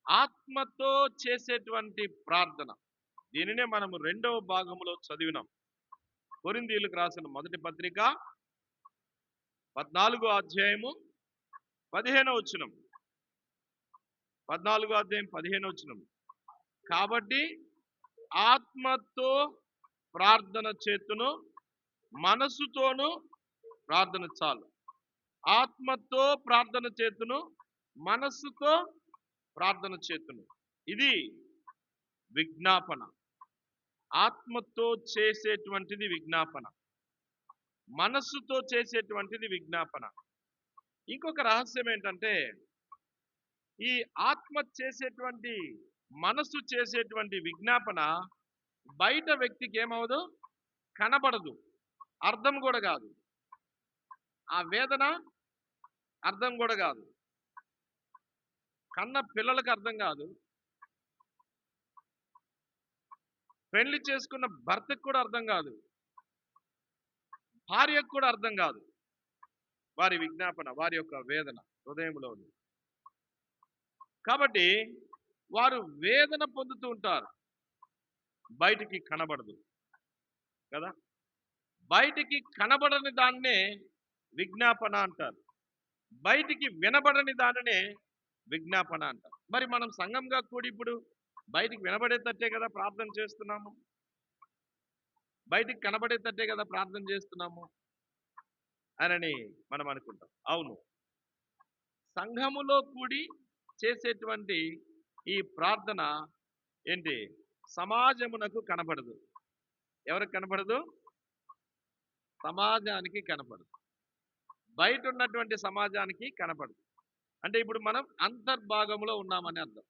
ఆత్మతో చేసేటువంటి ప్రార్థన. దీనినే మనము 2వ భాగంలో చదివినాం. కొరింథీయులకు రాసిన మొదటి పత్రిక 14వ అధ్యాయము 15వ వచనం. 14వ అధ్యాయం 15వ వచనం. కాబట్టి ఆత్మతో ప్రార్థన చేతును, మనసుతోను ప్రార్థన చాలు. ఆత్మతో ప్రార్థన చేతును, మనస్సుతో ప్రార్థన చేతును. ఇది విజ్ఞాపన. ఆత్మతో చేసేటువంటిది విజ్ఞాపన, మనస్సుతో చేసేటువంటిది విజ్ఞాపన. ఇంకొక రహస్యం ఏంటంటే, ఈ ఆత్మ చేసేటువంటి, మనస్సు చేసేటువంటి విజ్ఞాపన బయట వ్యక్తికి ఏమవదు? కనబడదు, అర్థం కూడా కాదు. ఆ వేదన అర్థం కూడా కాదు. కన్న పిల్లలకు అర్థం కాదు, పెళ్లి చేసుకున్న భర్తకు కూడా అర్థం కాదు, భార్యకు కూడా అర్థం కాదు వారి విజ్ఞాపన, వారి యొక్క వేదన హృదయంలో ఉంది. కాబట్టి వారు వేదన పొందుతూ ఉంటారు, బయటికి కనబడదు కదా. బయటికి కనబడని దాన్నే విజ్ఞాపన అంటారు, బయటికి వినబడని దానినే విజ్ఞాపన అంటారు. మరి మనం సంఘంగా కూడి ఇప్పుడు బయటికి వినబడేటట్టే కదా ప్రార్థన చేస్తున్నాము, బయటికి కనబడేటట్టే కదా ప్రార్థన చేస్తున్నాము అని మనం అనుకుంటాం. అవును, సంఘములో కూడి చేసేటువంటి ఈ ప్రార్థన ఏంటి? సమాజమునకు కనపడదు. ఎవరికి కనపడదు? సమాజానికి కనపడదు, బయట ఉన్నటువంటి సమాజానికి కనపడదు. అంటే ఇప్పుడు మనం అంతర్భాగంలో ఉన్నామని అర్థం,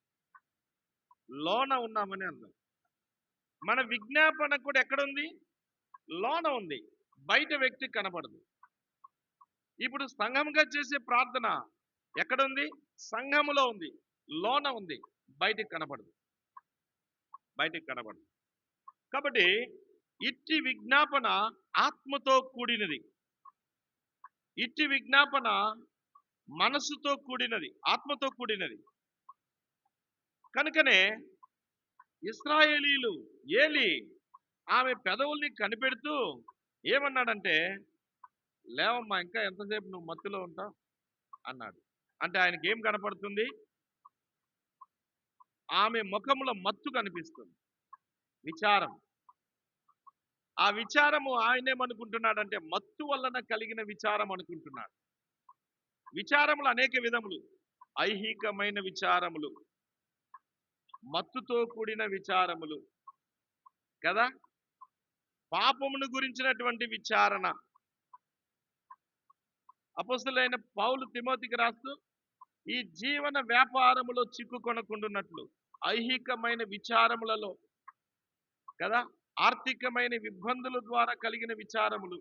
లోన ఉన్నామని అర్థం. మన విజ్ఞాపన కూడా ఎక్కడుంది? లోన ఉంది, బయట వ్యక్తికి కనపడదు. ఇప్పుడు సంఘంగా చేసే ప్రార్థన ఎక్కడుంది? సంఘములో ఉంది, లోన ఉంది, బయటికి కనపడదు, బయటికి కనపడదు. కాబట్టి ఇట్టి విజ్ఞాపన ఆత్మతో కూడినది, ఇట్టి విజ్ఞాపన మనసుతో కూడినది, ఆత్మతో కూడినది. కనుకనే ఇశ్రాయేలీయులు, ఏలి ఆమె పెదవుల్ని కనిపెడుతూ ఏమన్నాడంటే, లేవమ్మా, ఇంకా ఎంతసేపు నువ్వు మత్తులో ఉంటావు అన్నాడు. అంటే ఆయనకి ఏం కనపడుతుంది? ఆమె ముఖంలో మత్తు కనిపిస్తుంది, విచారం. ఆ విచారము ఆయనేమనుకుంటున్నాడంటే మత్తు వలన కలిగిన విచారం అనుకుంటున్నాడు. విచారములు అనేక విధములు, ఐహికమైన విచారములు, మత్తుతో కూడిన విచారములు కదా, పాపమును గురించినటువంటి విచారణ. అపొస్తలుడైన పౌలు తిమోతికి రాస్తూ, ఈ జీవన వ్యాపారములో చిక్కుకొనకుండునట్లు ఐహికమైన విచారములలో కదా, ఆర్థికమైన ఇబ్బందుల ద్వారా కలిగిన విచారములు,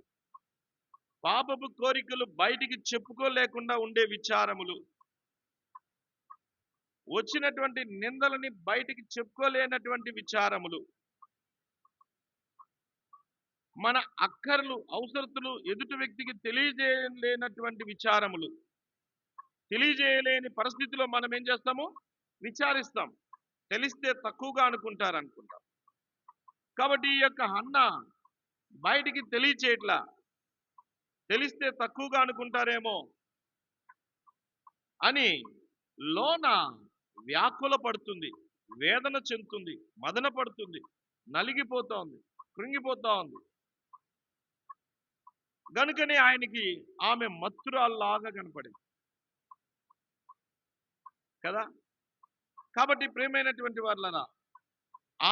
పాపపు కోరికలు బయటికి చెప్పుకోలేకుండా ఉండే విచారములు, వచ్చినటువంటి నిందలని బయటికి చెప్పుకోలేనటువంటి విచారములు, మన అక్కర్లు, అవసరతులు ఎదుటి వ్యక్తికి తెలియజేయలేనటువంటి విచారములు. తెలియజేయలేని పరిస్థితిలో మనం ఏం చేస్తాము? విచారిస్తాం. తెలిస్తే తక్కువగా అనుకుంటాం. కాబట్టి ఈ యొక్క హన్న బయటికి తెలియచేయట్లా, తెలిస్తే తక్కువగా అనుకుంటారేమో అని లోన వ్యాకుల పడుతుంది, వేదన చెందుతుంది, మదన పడుతుంది, నలిగిపోతా ఉంది, కృంగిపోతా ఉంది. గనుకనే ఆయనకి ఆమె మత్తురాల్లాగా కనపడింది కదా. కాబట్టి ప్రియమైనటువంటి వాళ్ళరా,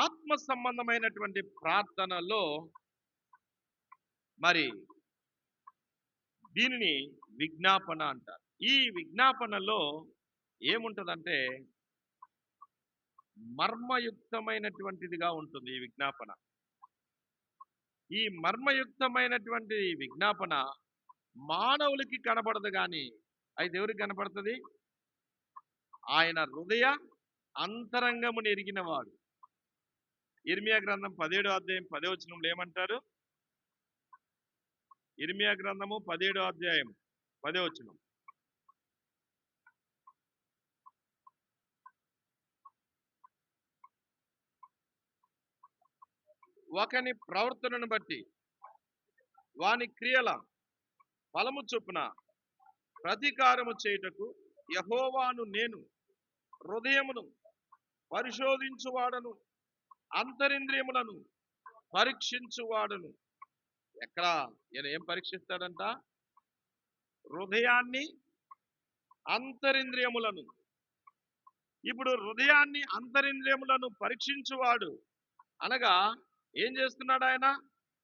ఆత్మ సంబంధమైనటువంటి ప్రార్థనలో మరి దీనిని విజ్ఞాపన అంటారు. ఈ విజ్ఞాపనలో ఏముంటదంటే మర్మయుక్తమైనటువంటిదిగా ఉంటుంది ఈ విజ్ఞాపన. ఈ మర్మయుక్తమైనటువంటి విజ్ఞాపన మానవులకి కనబడదు కానీ అయితే ఎవరికి కనపడుతుంది? ఆయన హృదయ అంతరంగమును ఎరిగిన వాడు. ఇర్మియా గ్రంథం 17వ అధ్యాయం 10వ వచనంలో ఏమంటారు? ఇర్మియా గ్రంథము 17వ అధ్యాయం 10వ వచనం. ఒకని ప్రవర్తనను బట్టి వాని క్రియల ఫలము చొప్పున ప్రతీకారము చేయుటకు యెహోవాను నేను హృదయమును పరిశోధించువాడను, అంతరింద్రియములను పరీక్షించువాడను. ఎక్కడ ఈయన ఏం పరీక్షిస్తాడంట? హృదయాన్ని, అంతరింద్రియములను. ఇప్పుడు హృదయాన్ని, అంతరింద్రియములను పరీక్షించువాడు అనగా ఏం చేస్తున్నాడు? ఆయన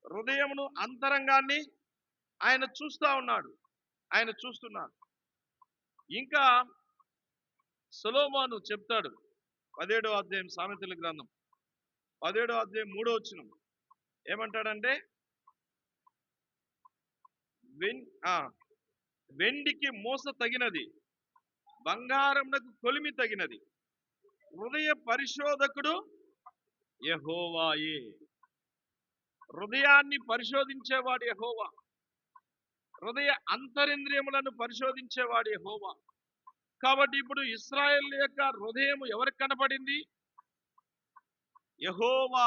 హృదయమును, అంతరంగాన్ని ఆయన చూస్తా ఉన్నాడు, ఆయన చూస్తున్నాడు. ఇంకా సొలొమోను చెప్తాడు 17వ అధ్యాయం సామెతల గ్రంథం 17వ అధ్యాయం 3వ వచనం ఏమంటాడంటే వెండికి మోస తగినది, బంగారమునకు కొలిమి తగినది, హృదయ పరిశోధకుడు యెహోవాయే. హృదయాన్ని పరిశోధించేవాడు యెహోవా, హృదయ అంతరింద్రియములను పరిశోధించేవాడు యెహోవా. కాబట్టి ఇప్పుడు ఇశ్రాయేల్ యొక్క హృదయం ఎవరికి కనపడింది? యెహోవా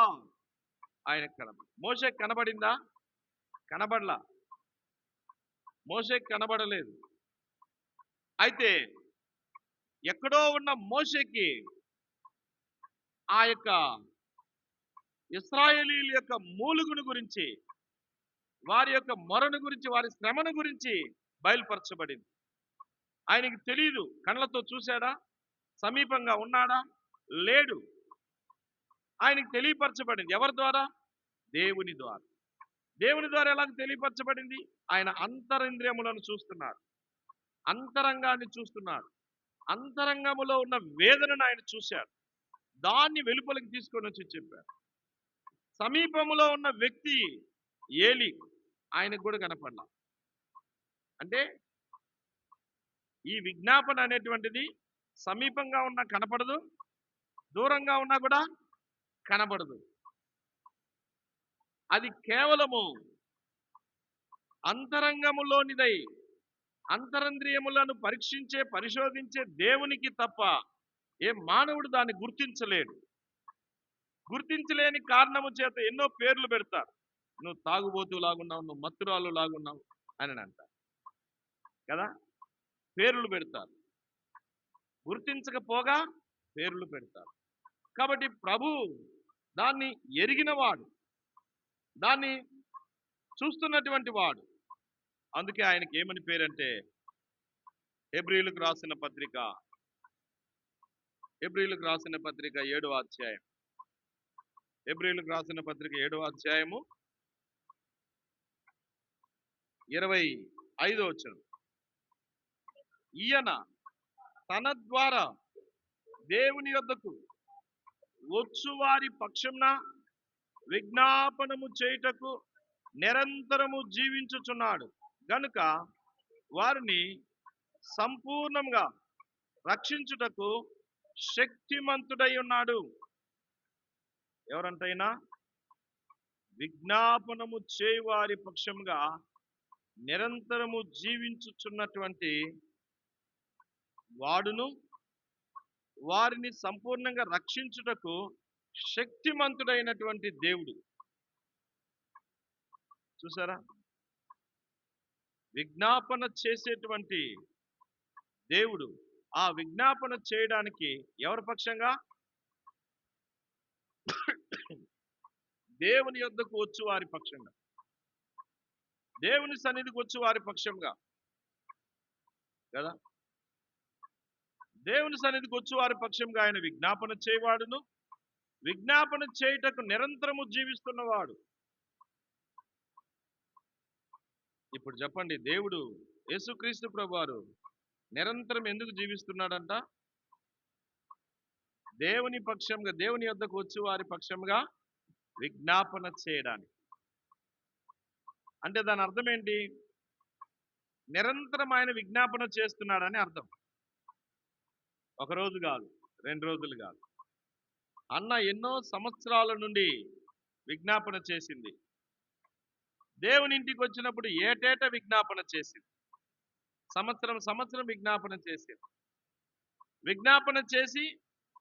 ఆయనకు కనబడి. మోషేకి కనబడిందా? కనబడలా. మోషేకి కనబడలేదు. అయితే ఎక్కడో ఉన్న మోషేకి ఆ యొక్క ఇశ్రాయేలీయుల యొక్క మూలుగును గురించి, వారి యొక్క మొరను గురించి, వారి శ్రమను గురించి బయలుపరచబడింది. ఆయనకి తెలియదు. కళ్ళతో చూశాడా? సమీపంగా ఉన్నాడా? లేడు. ఆయనకి తెలియపరచబడింది. ఎవరి ద్వారా? దేవుని ద్వారా. దేవుని ద్వారా ఎలాగ తెలియపరచబడింది? ఆయన అంతరింద్రియములను చూస్తున్నాడు, అంతరంగాన్ని చూస్తున్నాడు. అంతరంగములో ఉన్న వేదనను ఆయన చూశాడు, దాన్ని వెలుపలికి తీసుకొని వచ్చి చెప్పాడు. సమీపములో ఉన్న వ్యక్తి ఏలి, ఆయనకు కూడా కనపడలా. అంటే ఈ విజ్ఞాపన అనేటువంటిది సమీపంగా ఉన్నా కనపడదు, దూరంగా ఉన్నా కూడా కనబడదు. అది కేవలము అంతరంగములోనిదై అంతరింద్రియములను పరీక్షించే, పరిశోధించే దేవునికి తప్ప ఏ మానవుడు దాన్ని గుర్తించలేడు. గుర్తించలేని కారణము చేత ఎన్నో పేర్లు పెడతారు. నువ్వు తాగుబోతు లాగున్నావు, నువ్వు మత్తురాలు లాగున్నావు అని అంటారు కదా. పేర్లు పెడతారు, గుర్తించకపోగా పేర్లు పెడతారు. కాబట్టి ప్రభు దాన్ని ఎరిగినవాడు, దాన్ని చూస్తున్నటువంటి వాడు. అందుకే ఆయనకి ఏమని పేరంటే హెబ్రీయులకు రాసిన పత్రిక 7వ అధ్యాయం, హెబ్రీయులకు రాసిన పత్రిక 7వ అధ్యాయము 25వ వచనం. ఈయన తన ద్వారా దేవుని యొద్దకు వచ్చువారి పక్షంన విజ్ఞాపనము చేయుటకు నిరంతరము జీవించుచున్నాడు గనుక వారిని సంపూర్ణంగా రక్షించుటకు శక్తిమంతుడై ఉన్నాడు. ఎవరంటైనా విజ్ఞాపనము చేయువారి పక్షంగా నిరంతరము జీవించుచున్నటువంటి వాడును, వారిని సంపూర్ణంగా రక్షించుటకు శక్తిమంతుడైనటువంటి దేవుడు. చూసారా? విజ్ఞాపన చేసేటువంటి దేవుడు. ఆ విజ్ఞాపన చేయడానికి ఎవరి పక్షంగా? దేవుని యొద్దకు వచ్చు వారి పక్షంగా, దేవుని సన్నిధికి వచ్చు వారి పక్షంగా కదా. దేవుని సన్నిధికి వచ్చు వారి పక్షంగా ఆయన విజ్ఞాపన చేయవాడును, విజ్ఞాపన చేయుటకు నిరంతరము జీవిస్తున్నవాడు. ఇప్పుడు చెప్పండి, దేవుడు యేసుక్రీస్తు ప్రభువారు నిరంతరం ఎందుకు జీవిస్తున్నాడంట? దేవుని పక్షంగా, దేవుని యొద్దకు వచ్చి వారి పక్షంగా విజ్ఞాపన చేయడానికి. అంటే దాని అర్థం ఏంటి? నిరంతరం ఆయన విజ్ఞాపన చేస్తున్నాడని అర్థం. ఒక రోజు కాదు, 2 రోజులు కాదు. అన్న ఎన్నో సంవత్సరాల నుండి విజ్ఞాపన చేసింది. దేవుని ఇంటికి వచ్చినప్పుడు ఏటేట విజ్ఞాపన చేసింది. సంవత్సరం విజ్ఞాపన చేసింది. విజ్ఞాపన చేసి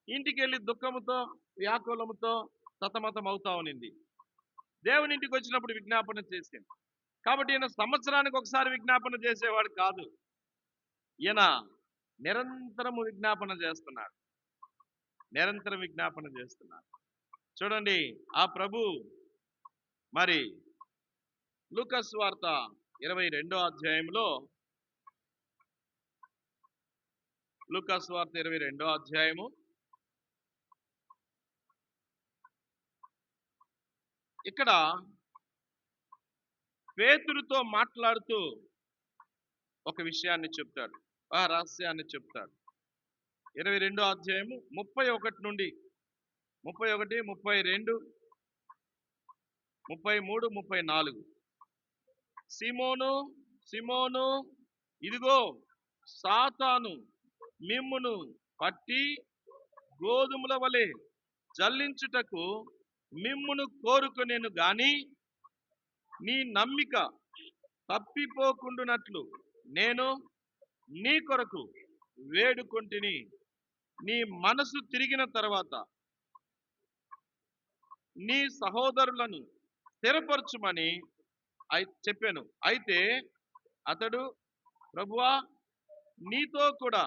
ఇంటికి వెళ్ళి దుఃఖముతో, వ్యాకులముతో సతమతం అవుతా ఉన్నింది. దేవుని ఇంటికి వచ్చినప్పుడు విజ్ఞాపన చేసింది. కాబట్టి ఈయన సంవత్సరానికి ఒకసారి విజ్ఞాపన చేసేవాడు కాదు. ఈయన నిరంతరము విజ్ఞాపన చేస్తున్నాడు. నిరంతరం విజ్ఞాపన చేస్తున్నాడు. చూడండి, ఆ ప్రభు మరి లూకా సువార్త 22వ అధ్యాయంలో, లూకా సువార్త 22వ అధ్యాయము ఇక్కడ పేతురుతో మాట్లాడుతూ ఒక విషయాన్ని చెప్తాడు, ఆ రహస్యాన్ని చెప్తాడు. 22వ అధ్యాయము 31 నుండి 31, 32, 33, 34. సీమోను, సీమోను, ఇదిగో సాతాను మిమ్మును పట్టి గోధుమల వలె జల్లించుటకు మిమ్మును కోరుకొనేను గాని నీ నమ్మిక తప్పిపోకుండునట్లు నేను నీ కొరకు వేడుకొంటిని. నీ మనసు తిరిగిన తర్వాత నీ సహోదరులను స్థిరపరచుమని చెప్పాను. అయితే అతడు, ప్రభువా, నీతో కూడా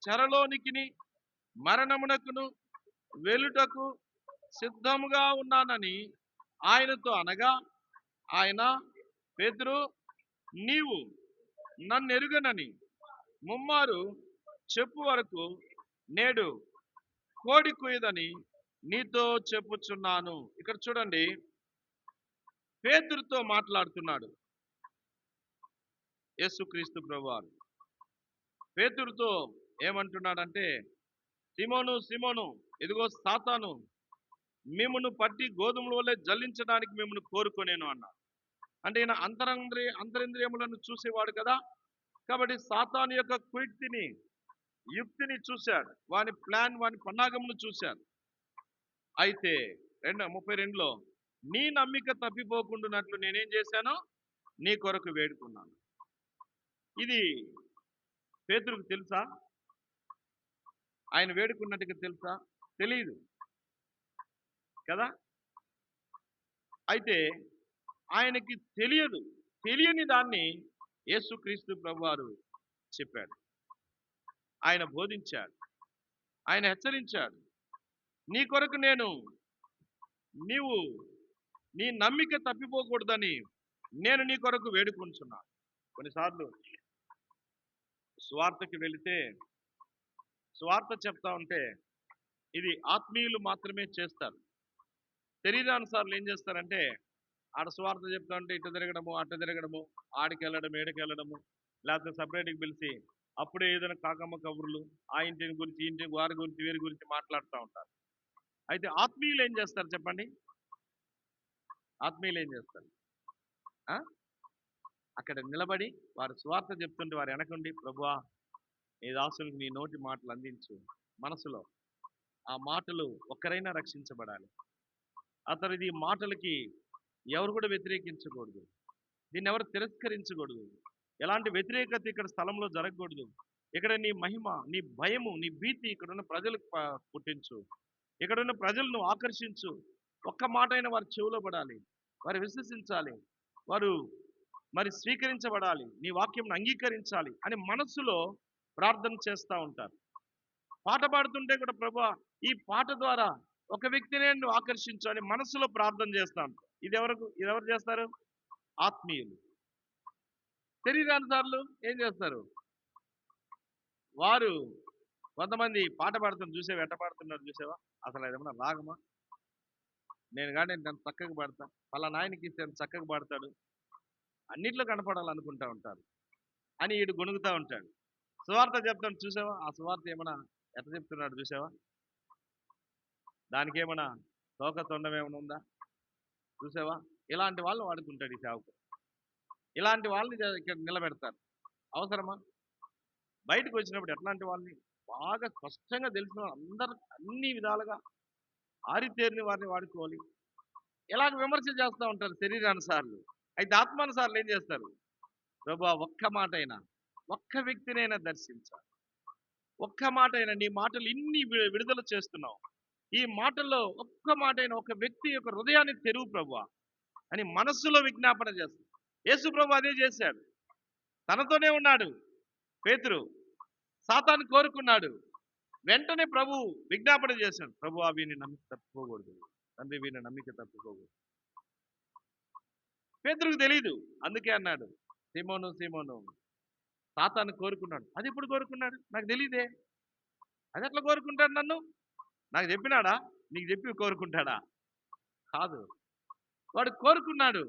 చెరలోనికిని మరణమునకును వెలుటకు సిద్ధముగా ఉన్నానని ఆయనతో అనగా, ఆయన, పేతురు, నీవు నన్నెరుగనని ముమ్మారు చెప్పు వరకు నేడు కోడి కుయ్యదని నీతో చెప్పుచున్నాను. ఇక్కడ చూడండి, పేతురుతో మాట్లాడుతున్నాడు యేసుక్రీస్తు ప్రభువారు. పేతురుతో ఏమంటున్నాడంటే, సీమోను, సీమోను, ఇదిగో సాతాను మిమ్మును పట్టి గోధుమల వలె జల్లించడానికి మిమ్మల్ని కోరుకొనేను అన్నాడు. అంటే ఈయన అంతరింద్రియములను చూసేవాడు కదా. కాబట్టి సాతాను యొక్క కుయుక్తిని, యుక్తిని చూశాడు. వాని ప్లాన్, వాని పన్నాగమును చూశాడు. అయితే 32లో నీ నమ్మిక తప్పిపోకుండానట్లు నేనేం చేశాను? నీ కొరకు వేడుకున్నాను. ఇది పేతురుకు తెలుసా? ఆయన వేడుకున్నట్టుగా తెలుసా? తెలియదు కదా. అయితే ఆయనకి తెలియదు. తెలియని దాన్ని యేసుక్రీస్తు ప్రభువారు చెప్పాడు. ఆయన బోధించాడు, ఆయన హెచ్చరించాడు. నీ కొరకు నీవు నీ నమ్మిక తప్పిపోకూడదని నేను నీ కొరకు వేడుకుంటున్నాను. కొన్నిసార్లు స్వార్థకి వెళితే, స్వార్థ చెప్తా ఉంటే ఇది ఆత్మీయులు మాత్రమే చేస్తారు. శరీరానుసార్లు ఏం చేస్తారంటే, ఆడ స్వార్థ చెప్తా ఉంటే ఇటు తిరగడము, అటు తిరగడము, ఆడికి వెళ్ళడం, ఏడికి వెళ్ళడము, లేకపోతే సపరేట్కి పిలిచి అప్పుడే ఏదైనా కాకమ్మ కబుర్లు, ఆ ఇంటిని గురించి, ఈ ఇంటిని, వారి గురించి, వీరి గురించి మాట్లాడుతూ ఉంటారు. అయితే ఆత్మీయులు ఏం చేస్తారు చెప్పండి? ఆత్మీయులు ఏం చేస్తారు? అక్కడ నిలబడి వారు స్వార్థ చెప్తుంటే వారు వెనకండి, ప్రభువా, నీ దాసునికి నీ నోటి మాటలు అందించు. మనసులో ఆ మాటలు ఒక్కరైనా రక్షించబడాలి. అతను ఈ మాటలకి ఎవరు కూడా వ్యతిరేకించకూడదు. దీన్ని ఎవరు తిరస్కరించకూడదు. ఎలాంటి వ్యతిరేకత ఇక్కడ స్థలంలో జరగకూడదు. ఇక్కడ నీ మహిమ, నీ భయము, నీ భీతి ఇక్కడున్న ప్రజలకు పుట్టించు. ఇక్కడున్న ప్రజలను ఆకర్షించు. ఒక్క మాట అయినా వారి చెవిలో పడాలి, వారు విశ్వసించాలి, వారు మరి స్వీకరించబడాలి, నీ వాక్యం అంగీకరించాలి అని మనస్సులో ప్రార్థన చేస్తూ ఉంటారు. పాట పాడుతుంటే కూడా, ప్రభువా, ఈ పాట ద్వారా ఒక వ్యక్తిని నువ్వు ఆకర్షించు అని మనస్సులో ప్రార్థన చేస్తాను. ఇది ఎవరు చేస్తారు? ఆత్మీయులు. శరీరానుసారులు ఏం చేస్తారు? వారు కొంతమంది పాట పాడుతున్నారు, చూసేవా? ఎట్ట పాడుతున్నారు చూసేవా? అసలు ఏదైనా రాగమా? నేను కానీ నన్ను చక్కగా పాడతా, పలానా ఆయనకి ఇస్తే చక్కగా పాడతాడు, అన్నిట్లో కనపడాలనుకుంటా ఉంటారు అని ఈడు గొణుగుతూ ఉంటాడు. సువార్త చెప్తాను చూసావా? ఆ సువార్త ఏమన్నా ఎట్లా చెప్తున్నాడు చూసావా? దానికి ఏమన్నా తోక తొండం ఏమైనా ఉందా? చూసావా? ఇలాంటి వాళ్ళని వాడుకుంటాడు ఈ సేవకుడు. ఇలాంటి వాళ్ళని ఇక్కడ నిలబెడతారు. అవసరమా? బయటకు వచ్చినప్పుడు ఎట్లాంటి వాళ్ళని బాగా స్పష్టంగా తెలిసిన వాళ్ళు అందరు అన్ని విధాలుగా ఆరితేరిన వారిని వాడుకోవాలి. ఇలాగ విమర్శ చేస్తూ ఉంటారు శరీరానుసార్లు. అయితే ఆత్మానుసార్లు ఏం చేస్తారు? ప్రభువా ఒక్క మాట అయినా, ఒక్క వ్యక్తినైనా దర్శించాలి. ఒక్క మాట అయినా నీ మాటలు ఇన్ని విడుదల చేస్తున్నావు. ఈ మాటల్లో ఒక్క మాట అయినా ఒక వ్యక్తి యొక్క హృదయాన్ని తెరువు ప్రభువా అని మనస్సులో విజ్ఞాపన చేస్తాడు. యేసు ప్రభు అదే చేశాడు. తనతోనే ఉన్నాడు పేతురు. సాతాను కోరుకున్నాడు. వెంటనే ప్రభు విజ్ఞాపన చేశాడు. ప్రభువా వీని నమ్మిక తప్పుకోకూడదు. తండ్రి వీని నమ్మిక తప్పుకోకూడదు. పేతురుకు తెలియదు. అందుకే అన్నాడు, సీమోను సీమోను సాతాను కోరుకున్నాడు. అది ఎప్పుడు కోరుకున్నాడు? నాకు తెలియదే. అది ఎట్లా కోరుకుంటాడు నన్ను? నాకు చెప్పినాడా? నీకు చెప్పి కోరుకుంటాడా? కాదు. వాడు కోరుకున్నాడు.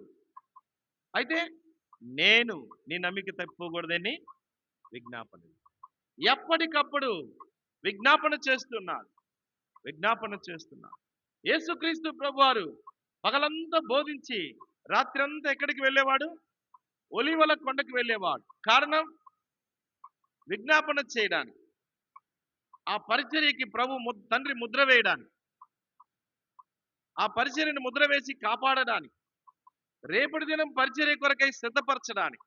అయితే నేను నీ నమ్మిక తప్పిపోకూడదని విజ్ఞాపన, ఎప్పటికప్పుడు విజ్ఞాపన చేస్తున్నాడు. యేసుక్రీస్తు ప్రభువారు పగలంతా బోధించి రాత్రంతా ఎక్కడికి వెళ్ళేవాడు? ఒలీవల కొండకి వెళ్ళేవాడు. కారణం విజ్ఞాపన చేయడానికి, ఆ పరిచర్యకి ప్రభు తండ్రి ముద్ర వేయడానికి, ఆ పరిచర్యను ముద్ర వేసి కాపాడడానికి, రేపటి దినం పరిచర్య కొరకై సిద్ధపరచడానికి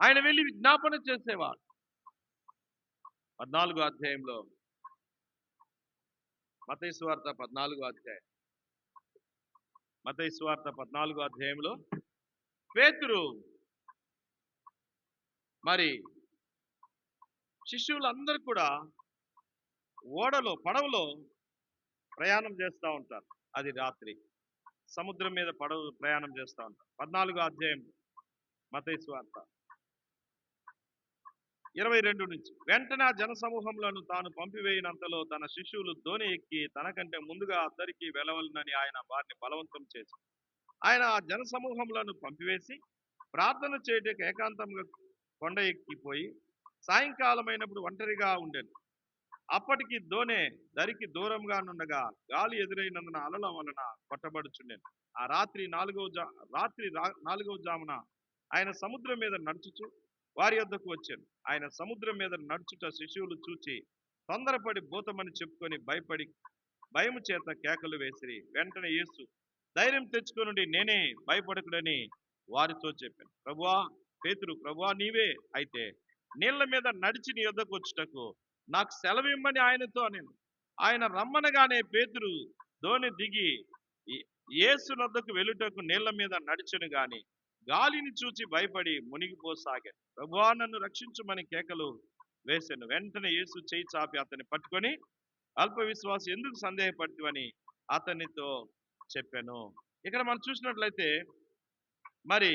ఆయన వెళ్ళి విజ్ఞాపన చేసేవాడు. 14వ అధ్యాయంలో, మత్తయి సువార్త 14వ అధ్యాయంలో పేతురు మరి శిష్యులందరూ కూడా పడవలో ప్రయాణం చేస్తూ ఉంటారు. అది రాత్రి సముద్రం మీద పడవ ప్రయాణం చేస్తూ ఉంటారు. 14వ అధ్యాయం మత్తయి సువార్త 22 నుంచి. వెంటనే ఆ జన సమూహంలోను తాను పంపివేయినంతలో తన శిష్యులు దోణి ఎక్కి తనకంటే ముందుగా అద్దరికి వెళ్ళవలనని ఆయన వారిని బలవంతం చేసి ఆయన ఆ జన సమూహంలోను పంపివేసి ప్రార్థన చేయటకు ఏకాంతంగా కొండ ఎక్కిపోయి సాయంకాలమైనప్పుడు ఒంటరిగా ఉండేది. అప్పటికి దోణె దరికి దూరంగా నుండగా గాలి ఎదురైనందున అలల వలన కొట్టబడుచుండెను. ఆ రాత్రి 4వ జామున ఆయన సముద్రం మీద నడుచుచు వారి యొద్దకు వచ్చాను. ఆయన సముద్రం మీద నడుచుట శిష్యులు చూచి తొందరపడి భూతమని చెప్పుకొని భయము చేత కేకలు వేసిరి. వెంటనే యేసు ధైర్యం తెచ్చుకొనుడి, నేనే, భయపడకుడని వారితో చెప్పాను. ప్రభువా పేతురు, ప్రభువా నీవే అయితే నీళ్ల మీద నడిచి నీ యొద్దకు వచ్చుటకు నాకు సెలవిమ్మని ఆయనతో నేను. ఆయన రమ్మనగానే పేతురు దోణి దిగి యేసు నొద్దకు వెళ్ళుటకు నీళ్ల మీద నడిచెను గాని గాలిని చూచి భయపడి మునిగిపోసాగాను. ప్రభువా నన్ను రక్షించుమని కేకలు వేశాను. వెంటనే యేసు చేయి చాపి అతన్ని పట్టుకొని అల్ప విశ్వాసం ఎందుకు సందేహపడుతువని అతనితో చెప్పాను. ఇక్కడ మనం చూసినట్లయితే మరి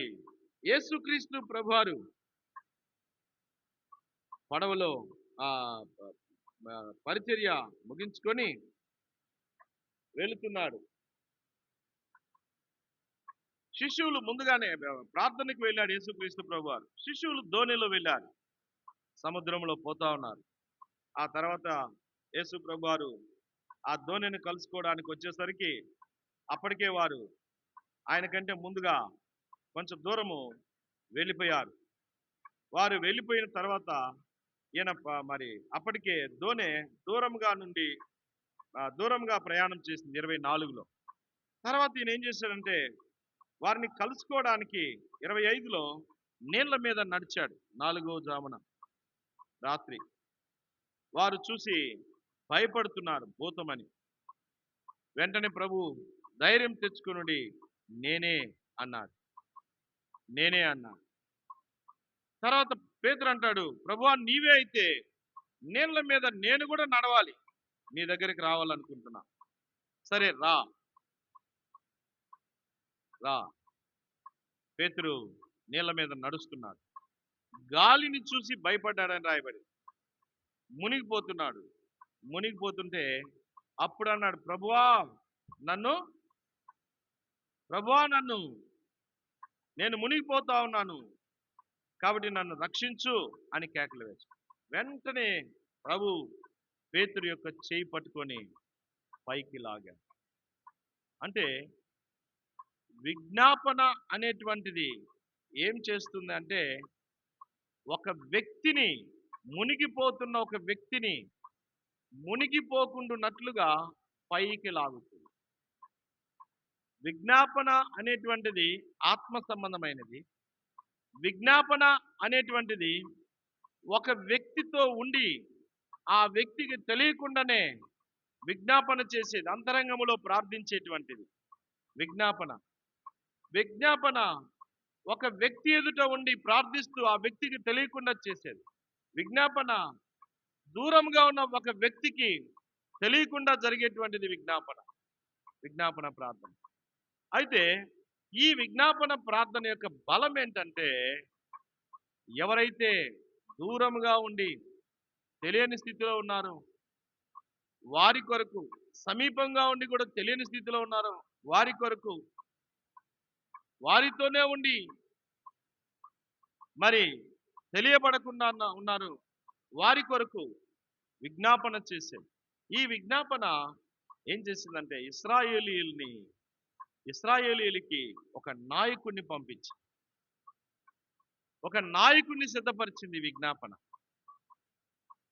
యేసుక్రీస్తు ప్రభువారు పడవలో పరిచర్య ముగించుకొని వెళుతున్నాడు. శిష్యులు ముందుగానే ప్రార్థనకు వెళ్ళాడు యేసుక్రీస్తు ప్రభువారు. శిష్యులు దోణిలో వెళ్ళారు, సముద్రంలో పోతా ఉన్నారు. ఆ తర్వాత యేసు ప్రభువారు ఆ దోణిని కలుసుకోవడానికి వచ్చేసరికి అప్పటికే వారు ఆయన కంటే ముందుగా కొంచెం దూరము వెళ్ళిపోయారు. వారు వెళ్ళిపోయిన తర్వాత ఈయన మరి అప్పటికే దోణె దూరంగా ప్రయాణం చేసింది 24లో. తర్వాత ఈయన ఏం చేశాడంటే వారిని కలుసుకోవడానికి 25లో నీళ్ల మీద నడిచాడు. 4వ జామున రాత్రి వారు చూసి భయపడుతున్నారు భూతమని. వెంటనే ప్రభు ధైర్యం తెచ్చుకొనుడి, నేనే అన్నాడు. తర్వాత పేతురు అంటాడు, ప్రభువా నీవే అయితే నీళ్ల మీద నేను కూడా నడవాలి, నీ దగ్గరికి రావాలనుకుంటున్నా. సరే రా. పేతురు నీళ్ల మీద నడుస్తున్నాడు. గాలిని చూసి భయపడ్డాడని రాయబడి మునిగిపోతుంటే అప్పుడు అన్నాడు, ప్రభువా నన్ను నేను మునిగిపోతా ఉన్నాను, కాబట్టి నన్ను రక్షించు అని కేకలు వేశాడు. వెంటనే ప్రభు పేతురు యొక్క చేయి పట్టుకొని పైకి లాగాడు. అంటే విజ్ఞాపన అనేటువంటిది ఏం చేస్తుంది అంటే, ఒక వ్యక్తిని, మునిగిపోతున్న ఒక వ్యక్తిని మునిగిపోకుండానట్లుగా పైకి లాగుతుంది. విజ్ఞాపన అనేటువంటిది ఆత్మ సంబంధమైనది. విజ్ఞాపన అనేటువంటిది ఒక వ్యక్తితో ఉండి ఆ వ్యక్తికి తెలియకుండానే విజ్ఞాపన చేసేది, అంతరంగములో ప్రార్థించేటువంటిది విజ్ఞాపన. విజ్ఞాపన ఒక వ్యక్తి ఎదుట ఉండి ప్రార్థిస్తూ ఆ వ్యక్తికి తెలియకుండా చేసేది. విజ్ఞాపన దూరంగా ఉన్న ఒక వ్యక్తికి తెలియకుండా జరిగేటువంటిది విజ్ఞాపన ప్రార్థన. అయితే ఈ విజ్ఞాపన ప్రార్థన యొక్క బలం ఏంటంటే, ఎవరైతే దూరంగా ఉండి తెలియని స్థితిలో ఉన్నారో వారి కొరకు, సమీపంగా ఉండి కూడా తెలియని స్థితిలో ఉన్నారో వారి కొరకు, వారితోనే ఉండి మరి తెలియబడకుండా ఉన్నారు వారి కొరకు విజ్ఞాపన చేసేది. ఈ విజ్ఞాపన ఏం చేసిందంటే, ఇశ్రాయేలీయులకి ఒక నాయకుడిని పంపించి, ఒక నాయకుడిని సిద్ధపరిచింది విజ్ఞాపన.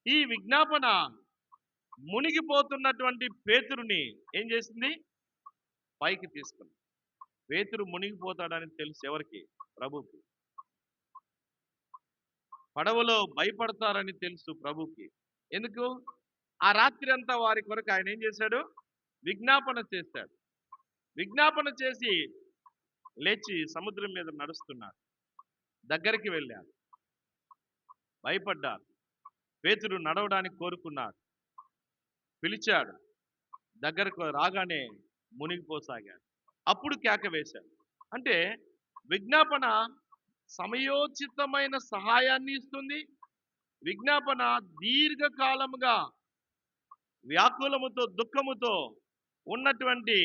ఈ విజ్ఞాపన మునిగిపోతున్నటువంటి పేతురుని ఏం చేసింది? పైకి తీసుకుంది. పేతురు మునిగిపోతాడని తెలుసు ఎవరికి? ప్రభుకి. పడవలో భయపడతారని తెలుసు ప్రభుకి. ఎందుకు? ఆ రాత్రి అంతా వారి కొరకు ఆయన ఏం చేశాడు? విజ్ఞాపన చేశాడు. విజ్ఞాపన చేసి లేచి సముద్రం మీద నడుస్తున్నాడు. దగ్గరికి వెళ్ళాడు. భయపడ్డారు. పేతురు నడవడానికి కోరుకున్నాడు. పిలిచాడు. దగ్గరకు రాగానే మునిగిపోసాగాడు. అప్పుడు కేక వేశాడు. అంటే విజ్ఞాపన సమయోచితమైన సహాయాన్ని ఇస్తుంది. విజ్ఞాపన దీర్ఘకాలముగా వ్యాకులముతో, దుఃఖముతో ఉన్నటువంటి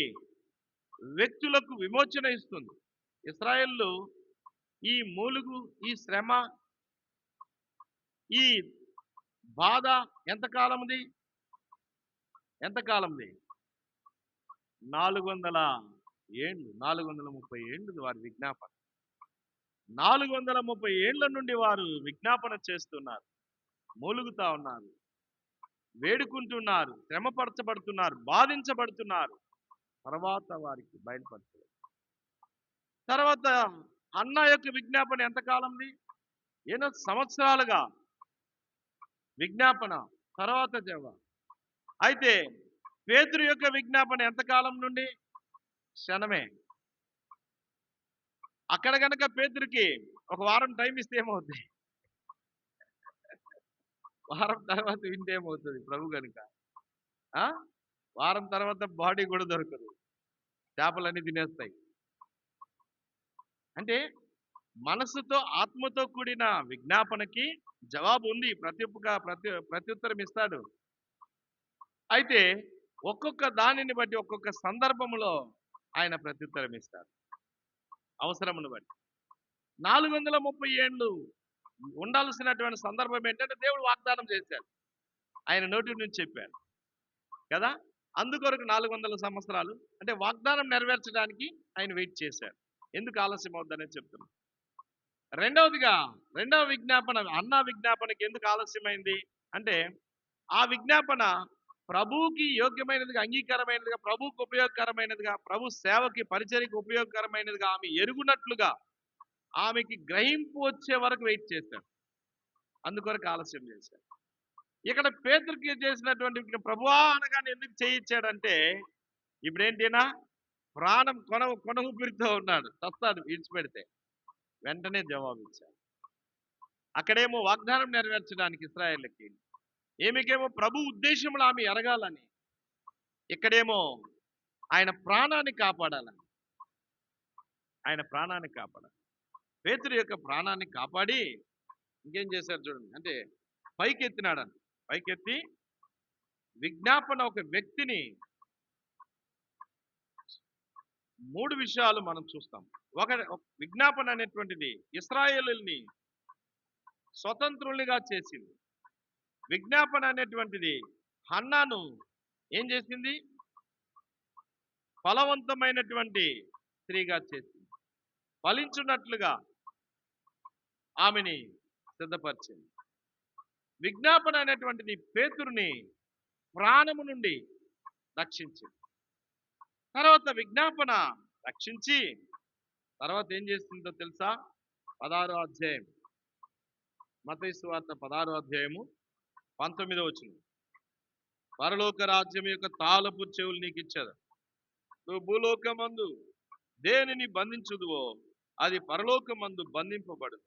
వ్యక్తులకు విమోచన ఇస్తుంది. ఇశ్రాయేలు ఈ మూలుగు, ఈ శ్రమ, ఈ బాధ ఎంతకాలంది? 400 ఏండ్లు, 430 ఏండ్లు వారి విజ్ఞాపన. 430 ఏండ్ల నుండి వారు విజ్ఞాపన చేస్తున్నారు, మూలుగుతా ఉన్నారు, వేడుకుంటున్నారు, శ్రమపరచబడుతున్నారు, బాధించబడుతున్నారు. తర్వాత వారికి బయలుపడుతుంది. తర్వాత అన్న యొక్క విజ్ఞాపన ఎంతకాలంది? 8 సంవత్సరాలుగా విజ్ఞాపన, తర్వాత జవాబు. అయితే పేతురు యొక్క విజ్ఞాపన ఎంతకాలం నుండి? క్షణమే. అక్కడ కనుక పేతురుకి ఒక వారం టైం ఇస్తే ఏమవుతుంది? వారం తర్వాత వింటే ఏమవుతుంది? ప్రభు కనుక వారం తర్వాత బాడీ కూడా దొరకదు, చేపలన్నీ తినేస్తాయి. అంటే మనసుతో, ఆత్మతో కూడిన విజ్ఞాపనకి జవాబు ఉంది. ప్రత్యుత్తరం ఇస్తాడు. అయితే ఒక్కొక్క దానిని బట్టి, ఒక్కొక్క సందర్భంలో ఆయన ప్రత్యుత్తరం ఇస్తాడు, అవసరమును బట్టి. 430 ఏండ్లు ఉండాల్సినటువంటి సందర్భం ఏంటంటే, దేవుడు వాగ్దానం చేశాడు, ఆయన నోటి నుంచి చెప్పాడు కదా. అందుకొరకు 400 సంవత్సరాలు అంటే వాగ్దానం నెరవేర్చడానికి ఆయన వెయిట్ చేశాడు. ఎందుకు ఆలస్యం అవుతుందని చెప్తున్నాను. రెండవ విజ్ఞాపన, అన్న విజ్ఞాపనకి ఎందుకు ఆలస్యమైంది అంటే, ఆ విజ్ఞాపన ప్రభువుకి యోగ్యమైనదిగా, అంగీకారమైనదిగా, ప్రభువుకి ఉపయోగకరమైనదిగా, ప్రభు సేవకి, పరిచర్యకి ఉపయోగకరమైనదిగా ఆమె ఎరుగునట్లుగా, ఆమెకి గ్రహింపు వచ్చే వరకు వెయిట్ చేశాడు. అందుకొరకు ఆలస్యం చేశాడు. ఇక్కడ పేతురుకి చేసినటువంటి ప్రభువా అనగానే ఎందుకు చేయించాడంటే, ఇప్పుడేంటినా ప్రాణం కొన ఊపిరితో ఉన్నాడు, చస్తాడు విడిచిపెడితే. వెంటనే జవాబు ఇచ్చాడు. అక్కడేమో వాగ్దానం నెరవేర్చడానికి ఇశ్రాయేలుకి, ఏమికేమో ప్రభు ఉద్దేశంలో ఆమె ఎరగాలని, ఇక్కడేమో ఆయన ప్రాణాన్ని కాపాడాలని. పేతురు యొక్క ప్రాణాన్ని కాపాడి ఇంకేం చేశారు చూడండి. అంటే పైకెత్తినాడంట. పైకెత్తి విజ్ఞాపన ఒక వ్యక్తిని, 3 విషయాలు మనం చూస్తాం. విజ్ఞాపన అనేటువంటిది ఇశ్రాయేలుని స్వతంత్రులుగా చేసింది. విజ్ఞాపన అనేటువంటిది హన్నాను ఏం చేసింది? ఫలవంతమైనటువంటి స్త్రీగా చేసింది. ఫలించున్నట్లుగా ఆమెని సిద్ధపరిచింది. విజ్ఞాపన అనేటువంటిది పేతురుని ప్రాణము నుండి రక్షించింది. తర్వాత విజ్ఞాపన రక్షించి తర్వాత ఏం చేస్తుందో తెలుసా? 16వ అధ్యాయం, మత్తయి సువార్త 16వ అధ్యాయము 19వ వచనం. పరలోక రాజ్యం యొక్క తాళపు చెవులు నీకు ఇచ్చేది. నువ్వు భూలోకమందు దేనిని బంధించుదువో అది పరలోకమందు బంధింపబడు,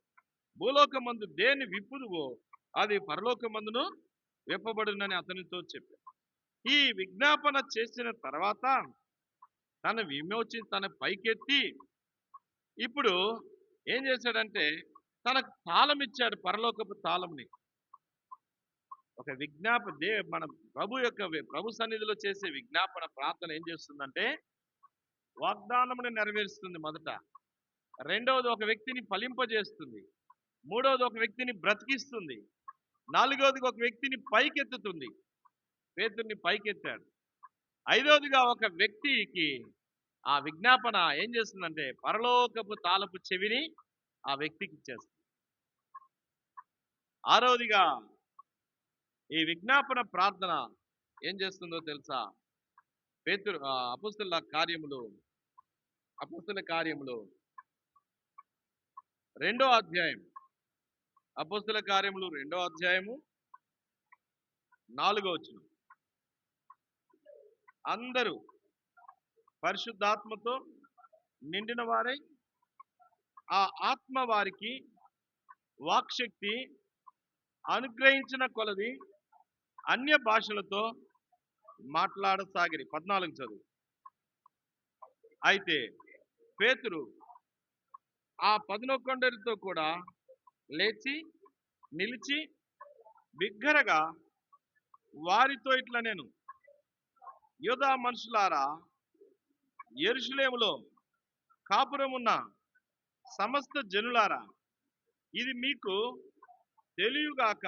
భూలోకమందు దేని విప్పుదువో అది పరలోకమందును విప్పబడునని అతనితో చెప్పాడు. ఈ విజ్ఞాపన చేసిన తర్వాత తన తన పైకెత్తి ఇప్పుడు ఏం చేశాడంటే తనకు తాళం ఇచ్చాడు, పరలోకపు తాళంని. ఒక మన ప్రభు సన్నిధిలో చేసే విజ్ఞాపన ప్రార్థన ఏం చేస్తుందంటే వాగ్దానమును నెరవేరుస్తుంది మొదట, రెండవది ఒక వ్యక్తిని ఫలింపజేస్తుంది, మూడవది ఒక వ్యక్తిని బ్రతికిస్తుంది, నాలుగవది ఒక వ్యక్తిని పైకెత్తుతుంది. పేతుర్ని పైకెత్తాడు. ఐదవదిగా ఒక వ్యక్తికి ఆ విజ్ఞాపన ఏం చేస్తుందంటే పరలోకపు తాళపు చెవిని ఆ వ్యక్తికి ఇచ్చేస్తుంది. ఆరవదిగా ఈ విజ్ఞాపన ప్రార్థన ఏం చేస్తుందో తెలుసా? అపోస్తల కార్యములు 2వ అధ్యాయం, అపోస్తల కార్యములు 2వ అధ్యాయము 4వ వచనం. అందరూ పరిశుద్ధాత్మతో నిండిన వారై ఆ ఆత్మ వారికి వాక్శక్తి అనుగ్రహించిన కొలది అన్య భాషలతో మాట్లాడసాగిరి. 14 చదువు. అయితే పేతురు ఆ 11 కూడా లేచి నిలిచి బిగ్గరగా వారితో ఇట్లా నేను, యూదా మనుషులారా, యెరూషలేములో కాపురమున్న సమస్త జనులారా, ఇది మీకు తెలియగాక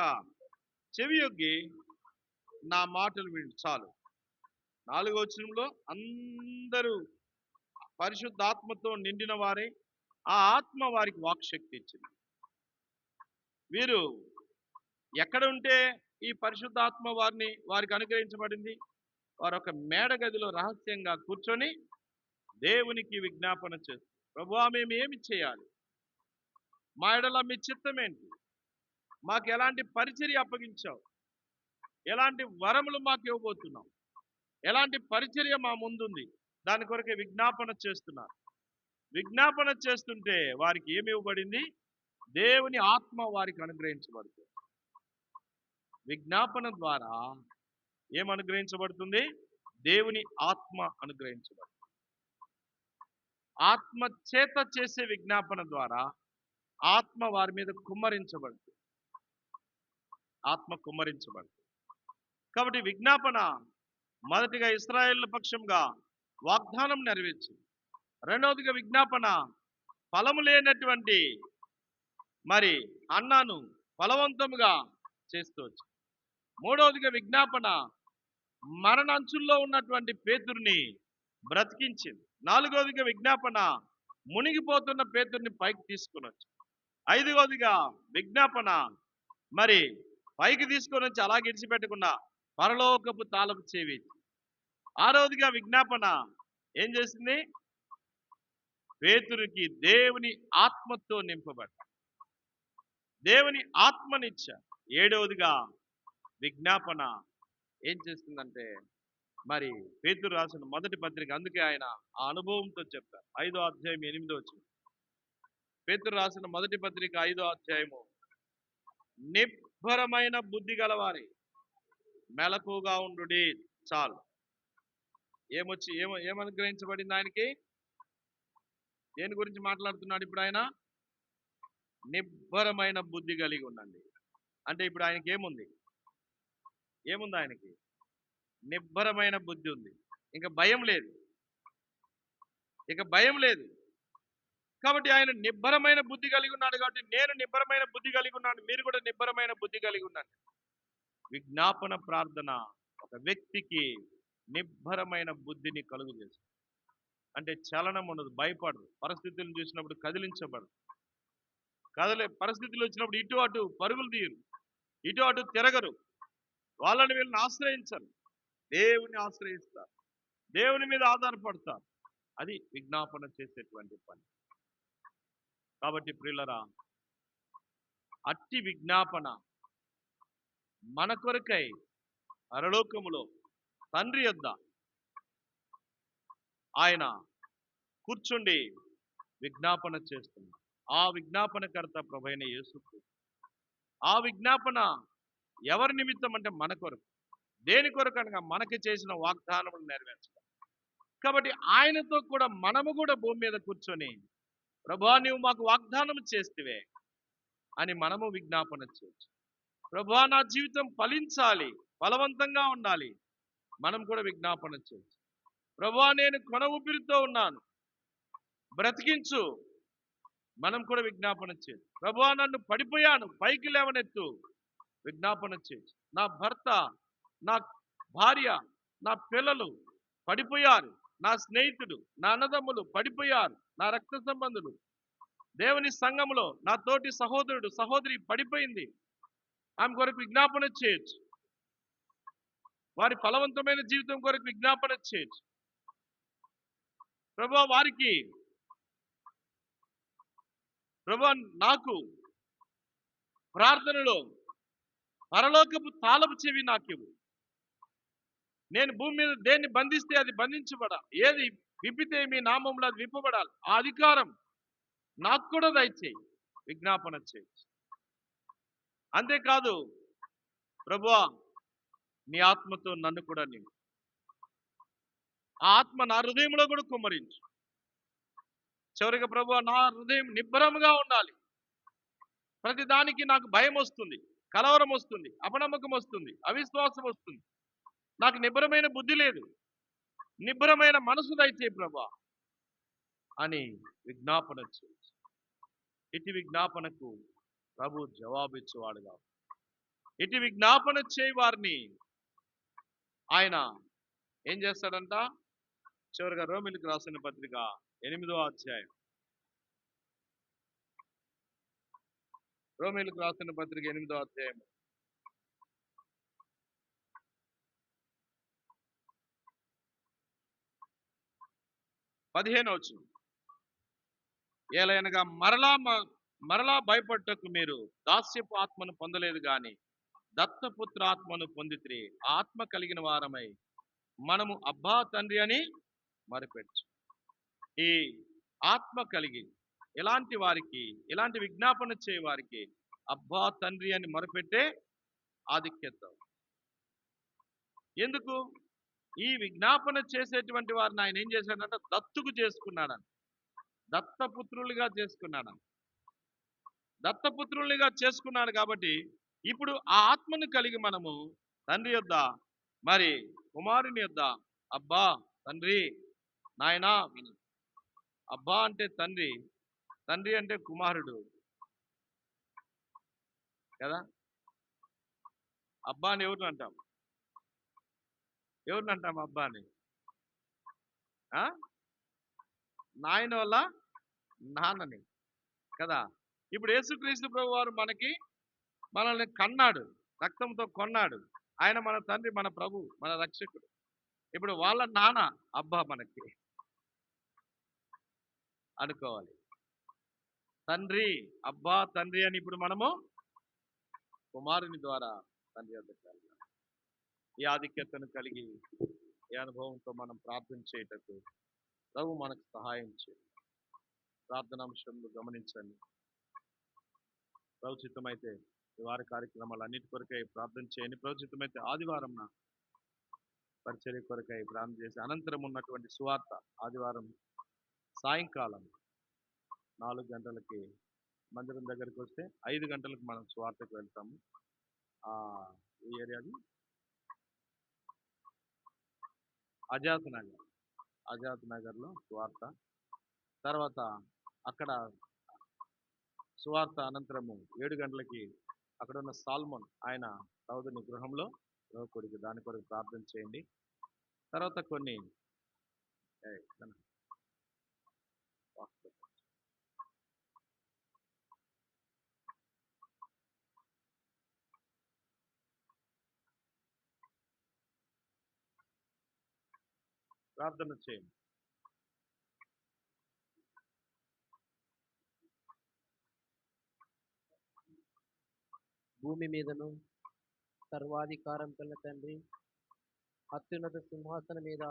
చెవియొగ్గి నా మాటలు విని చాలు. 4వ వచనంలో అందరూ పరిశుద్ధాత్మతో నిండిన వారే ఆ ఆత్మ వారికి వాక్శక్తి ఇచ్చింది. వీరు ఎక్కడ ఉంటే ఈ పరిశుద్ధాత్మ వారికి అనుగ్రహించబడింది? వారు ఒక మేడ గదిలో రహస్యంగా కూర్చొని దేవునికి విజ్ఞాపన చేస్తారు. ప్రభువా, మేము ఏమి చేయాలి? మా ఎడల మీ చిత్తం ఏంటి? మాకు ఎలాంటి పరిచర్య అప్పగించావు? ఎలాంటి వరములు మాకు ఇవ్వబోతున్నావు? ఎలాంటి పరిచర్య మా ముందుంది? దాని కొరకే విజ్ఞాపన చేస్తున్నారు. విజ్ఞాపన చేస్తుంటే వారికి ఏమి ఇవ్వబడింది? దేవుని ఆత్మ వారికి అనుగ్రహించబడుతుంది. విజ్ఞాపన ద్వారా ఏం అనుగ్రహించబడుతుంది? దేవుని ఆత్మ అనుగ్రహించబడుతుంది. ఆత్మ చేత చేసే విజ్ఞాపన ద్వారా ఆత్మ వారి మీద కుమ్మరించబడుతుంది. ఆత్మ కుమ్మరించబడుతుంది. కాబట్టి విజ్ఞాపన మొదటిగా ఇశ్రాయేలు పక్షంగా వాగ్దానం నెరవేర్చింది. రెండవదిగా విజ్ఞాపన ఫలము లేనటువంటి అన్నాను ఫలవంతముగా చేస్తూ వచ్చింది. మూడవదిగా విజ్ఞాపన మరణంచుల్లో ఉన్నటువంటి పేతురుని బ్రతికించింది. నాలుగవదిగా విజ్ఞాపన మునిగిపోతున్న పేతురుని పైకి తీసుకొని వచ్చింది. ఐదవదిగా విజ్ఞాపన పైకి తీసుకొని వచ్చి అలా గిడిచిపెట్టకుండా పరలోకపు తాళపు చెవి. ఆరవదిగా విజ్ఞాపన ఏం చేసింది? పేతురుకి దేవుని ఆత్మతో నింపబడ్డాడు. దేవుని ఆత్మనిచ్చాడు. ఏడవదిగా విజ్ఞాపన ఏం చేస్తుందంటే పేతురు రాసిన మొదటి పత్రిక, అందుకే ఆయన ఆ అనుభవంతో చెప్తారు. 5వ అధ్యాయం 8వ వచనం. పేతురు రాసిన మొదటి పత్రిక 5వ అధ్యాయము, నిబ్బరమైన బుద్ధి గలవారి మెలకుగా ఉండుడి చాలు. ఏమనుగ్రహించబడింది ఆయనకి? దేని గురించి మాట్లాడుతున్నాడు ఇప్పుడు ఆయన? నిబ్బరమైన బుద్ధి కలిగి ఉండండి. అంటే ఇప్పుడు ఆయనకి ఏముంది? ఆయనకి నిబ్బరమైన బుద్ధి ఉంది. ఇక భయం లేదు. కాబట్టి ఆయన నిబ్బరమైన బుద్ధి కలిగి ఉన్నాడు. కాబట్టి నేను నిబ్బరమైన బుద్ధి కలిగి ఉన్నాను, మీరు కూడా నిబ్బరమైన బుద్ధి కలిగి ఉన్నాను. విజ్ఞాపన ప్రార్థన ఒక వ్యక్తికి నిబ్బరమైన బుద్ధిని కలుగు చేస్తుంది. అంటే చలనం ఉండదు, భయపడరు, పరిస్థితులను చూసినప్పుడు కదిలించబడరు, పరిస్థితులు వచ్చినప్పుడు ఇటు అటు పరుగులు తీయరు, ఇటు అటు తిరగరు, వాళ్ళని వీళ్ళని ఆశ్రయించరు, దేవుని ఆశ్రయిస్తారు, దేవుని మీద ఆధారపడతారు. అది విజ్ఞాపన చేసేటువంటి పని. కాబట్టి ప్రియులరా, అట్టి విజ్ఞాపన మన కొరకై పరలోకములో తండ్రి యొద్ద ఆయన కూర్చుండి విజ్ఞాపన చేస్తున్నాడు. ఆ విజ్ఞాపనకర్త ప్రభువైన యేసుక్రీస్తు. ఆ విజ్ఞాపన ఎవరి నిమిత్తం అంటే మన కొరకు. దేని కొరకు అనగా మనకి చేసిన వాగ్దానములు నెరవేర్చడం. కాబట్టి ఆయనతో కూడా మనము కూడా భూమి మీద కూర్చొని, ప్రభువా నీవు మాకు వాగ్దానం చేస్తేవే అని మనము విజ్ఞాపన చేయొచ్చు. ప్రభువా నా జీవితం ఫలించాలి, ఫలవంతంగా ఉండాలి, మనం కూడా విజ్ఞాపన చేయొచ్చు. ప్రభువా నేను కొన ఊపిరితో ఉన్నాను, బ్రతికించు, మనం కూడా విజ్ఞాపన చేయొచ్చు. ప్రభువా నన్ను పడిపోయాను, పైకి లేవనెత్తు, విజ్ఞాపన చేయొచ్చు. నా భర్త, నా భార్య, నా పిల్లలు పడిపోయారు, నా స్నేహితుడు, నా అన్నదమ్ములు పడిపోయారు, నా రక్త సంబంధులు, దేవుని సంఘములో నా తోటి సహోదరుడు సహోదరి పడిపోయింది, ఆమె కొరకు విజ్ఞాపన చేయొచ్చు. వారి ఫలవంతమైన జీవితం కొరకు విజ్ఞాపన చేయొచ్చు. ప్రభువా వారికి, ప్రభువా నాకు ప్రార్థనలో పరలోకపు తాళపు చెవి నాకివ్వు. నేను భూమి మీద దేన్ని బంధిస్తే అది బంధించబడాలి, ఏది విప్పితే మీ నామంలో అది విప్పబడాలి. ఆ అధికారం నాకు కూడా దయచేయి, విజ్ఞాపన చేయొచ్చు. అంతేకాదు, ప్రభువా నీ ఆత్మతో నన్ను కూడా నింపు, ఆ ఆత్మ నా హృదయంలో కూడా కుమ్మరించు. చివరిగా ప్రభువా నా హృదయం నిబ్బరముగా ఉండాలి. ప్రతి దానికి నాకు భయం వస్తుంది, కలవరం వస్తుంది, అపనమ్మకం వస్తుంది, అవిశ్వాసం వస్తుంది. నాకు నిబ్బరమైన బుద్ధి లేదు, నిబ్బరమైన మనసు దయచేయి ప్రభువా అని విజ్ఞాపన చేయొచ్చు. ఇటు విజ్ఞాపనకు ప్రభు జవాబిచ్చేవాడుగా, ఇటు విజ్ఞాపన చేయి వారిని ఆయన ఏం చేస్తాడంట? చివరిగా రోమీయులకు రాసిన పత్రిక 8వ అధ్యాయం, రోమీయులకు రాసిన పత్రిక 8వ అధ్యాయం 15వ వచనం. ఏలయనగా మరలా భయపడ్డకు మీరు దాస్యపు ఆత్మను పొందలేదు గాని దత్తపుత్ర ఆత్మను పొందితిరి. ఆత్మ కలిగిన వారమై మనము అబ్బా తండ్రి అని మరిపెట్టు. ఈ ఆత్మ కలిగి ఇలాంటి వారికి, ఇలాంటి విజ్ఞాపన చేయ వారికి అబ్బా తండ్రి అని మొరపెట్టే ఆధిక్యత. ఎందుకు? ఈ విజ్ఞాపన చేసేటువంటి వారిని ఆయన ఏం చేశాడంటే దత్తుకు చేసుకున్నాడని, దత్తపుత్రులుగా చేసుకున్నాడని. దత్తపుత్రులుగా చేసుకున్నాడు కాబట్టి ఇప్పుడు ఆ ఆత్మను కలిగి మనము తండ్రి యొద్ద, మరి కుమారుని యొద్ద అబ్బా తండ్రి నాయనా. అబ్బా అంటే తండ్రి, తండ్రి అంటే కుమారుడు కదా. అబ్బా అని ఎవరిని అంటాం? ఎవరిని అంటాం అబ్బా అని? నాయన వల్ల నాన్నని కదా. ఇప్పుడు యేసుక్రీస్తు ప్రభు వారు మనల్ని కన్నాడు, రక్తంతో కొన్నాడు. ఆయన మన తండ్రి, మన ప్రభు, మన రక్షకుడు. ఇప్పుడు వాళ్ళ నాన్న అబ్బా మనకి అనుకోవాలి. తండ్రి, అబ్బా తండ్రి అని ఇప్పుడు మనము కుమారుని ద్వారా తండ్రి వద్దకు వెళ్ళాలి. ఈ ఆధిక్యతను కలిగి ఈ అనుభవంతో మనం ప్రార్థన చేయటకు ప్రభు మనకు సహాయం చేయండి. ప్రార్థనాంశంలో గమనించండి. ప్రవచితమైతే ఈ వారి కార్యక్రమాలు అన్నిటి కొరకై ప్రార్థన చేయండి. ప్రవచితమైతే ఆదివారం పరిచర్య కొరకై ప్రార్థన చేసి అనంతరం ఉన్నటువంటి సువార్త ఆదివారం సాయంకాలం 4 గంటలకి మందిరం దగ్గరికి వస్తే 5 గంటలకు మనం సువార్తకు వెళ్తాము. ఈ ఏరియాది ఆజాద్ నగర్లో సువార్త. తర్వాత అక్కడ సువార్త అనంతరము 7 గంటలకి అక్కడ ఉన్న సాల్మన్ ఆయన దావీదుని గృహంలో కొడుకు దాని కొరకు ప్రార్థన చేయండి. తర్వాత కొన్ని ఏయ్, నన్ను వాస్తు ప్రార్థన చేయండి. భూమి మీదను సర్వాధికారం కల తండ్రి, అత్యున్నత సింహాసనం మీద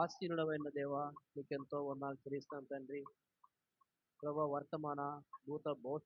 ఆసీనుడమైన దేవా, నీకెంతో వందనాలు చెల్లిస్తాం తండ్రి. ప్రభా, వర్తమాన భూత భవిష్యత్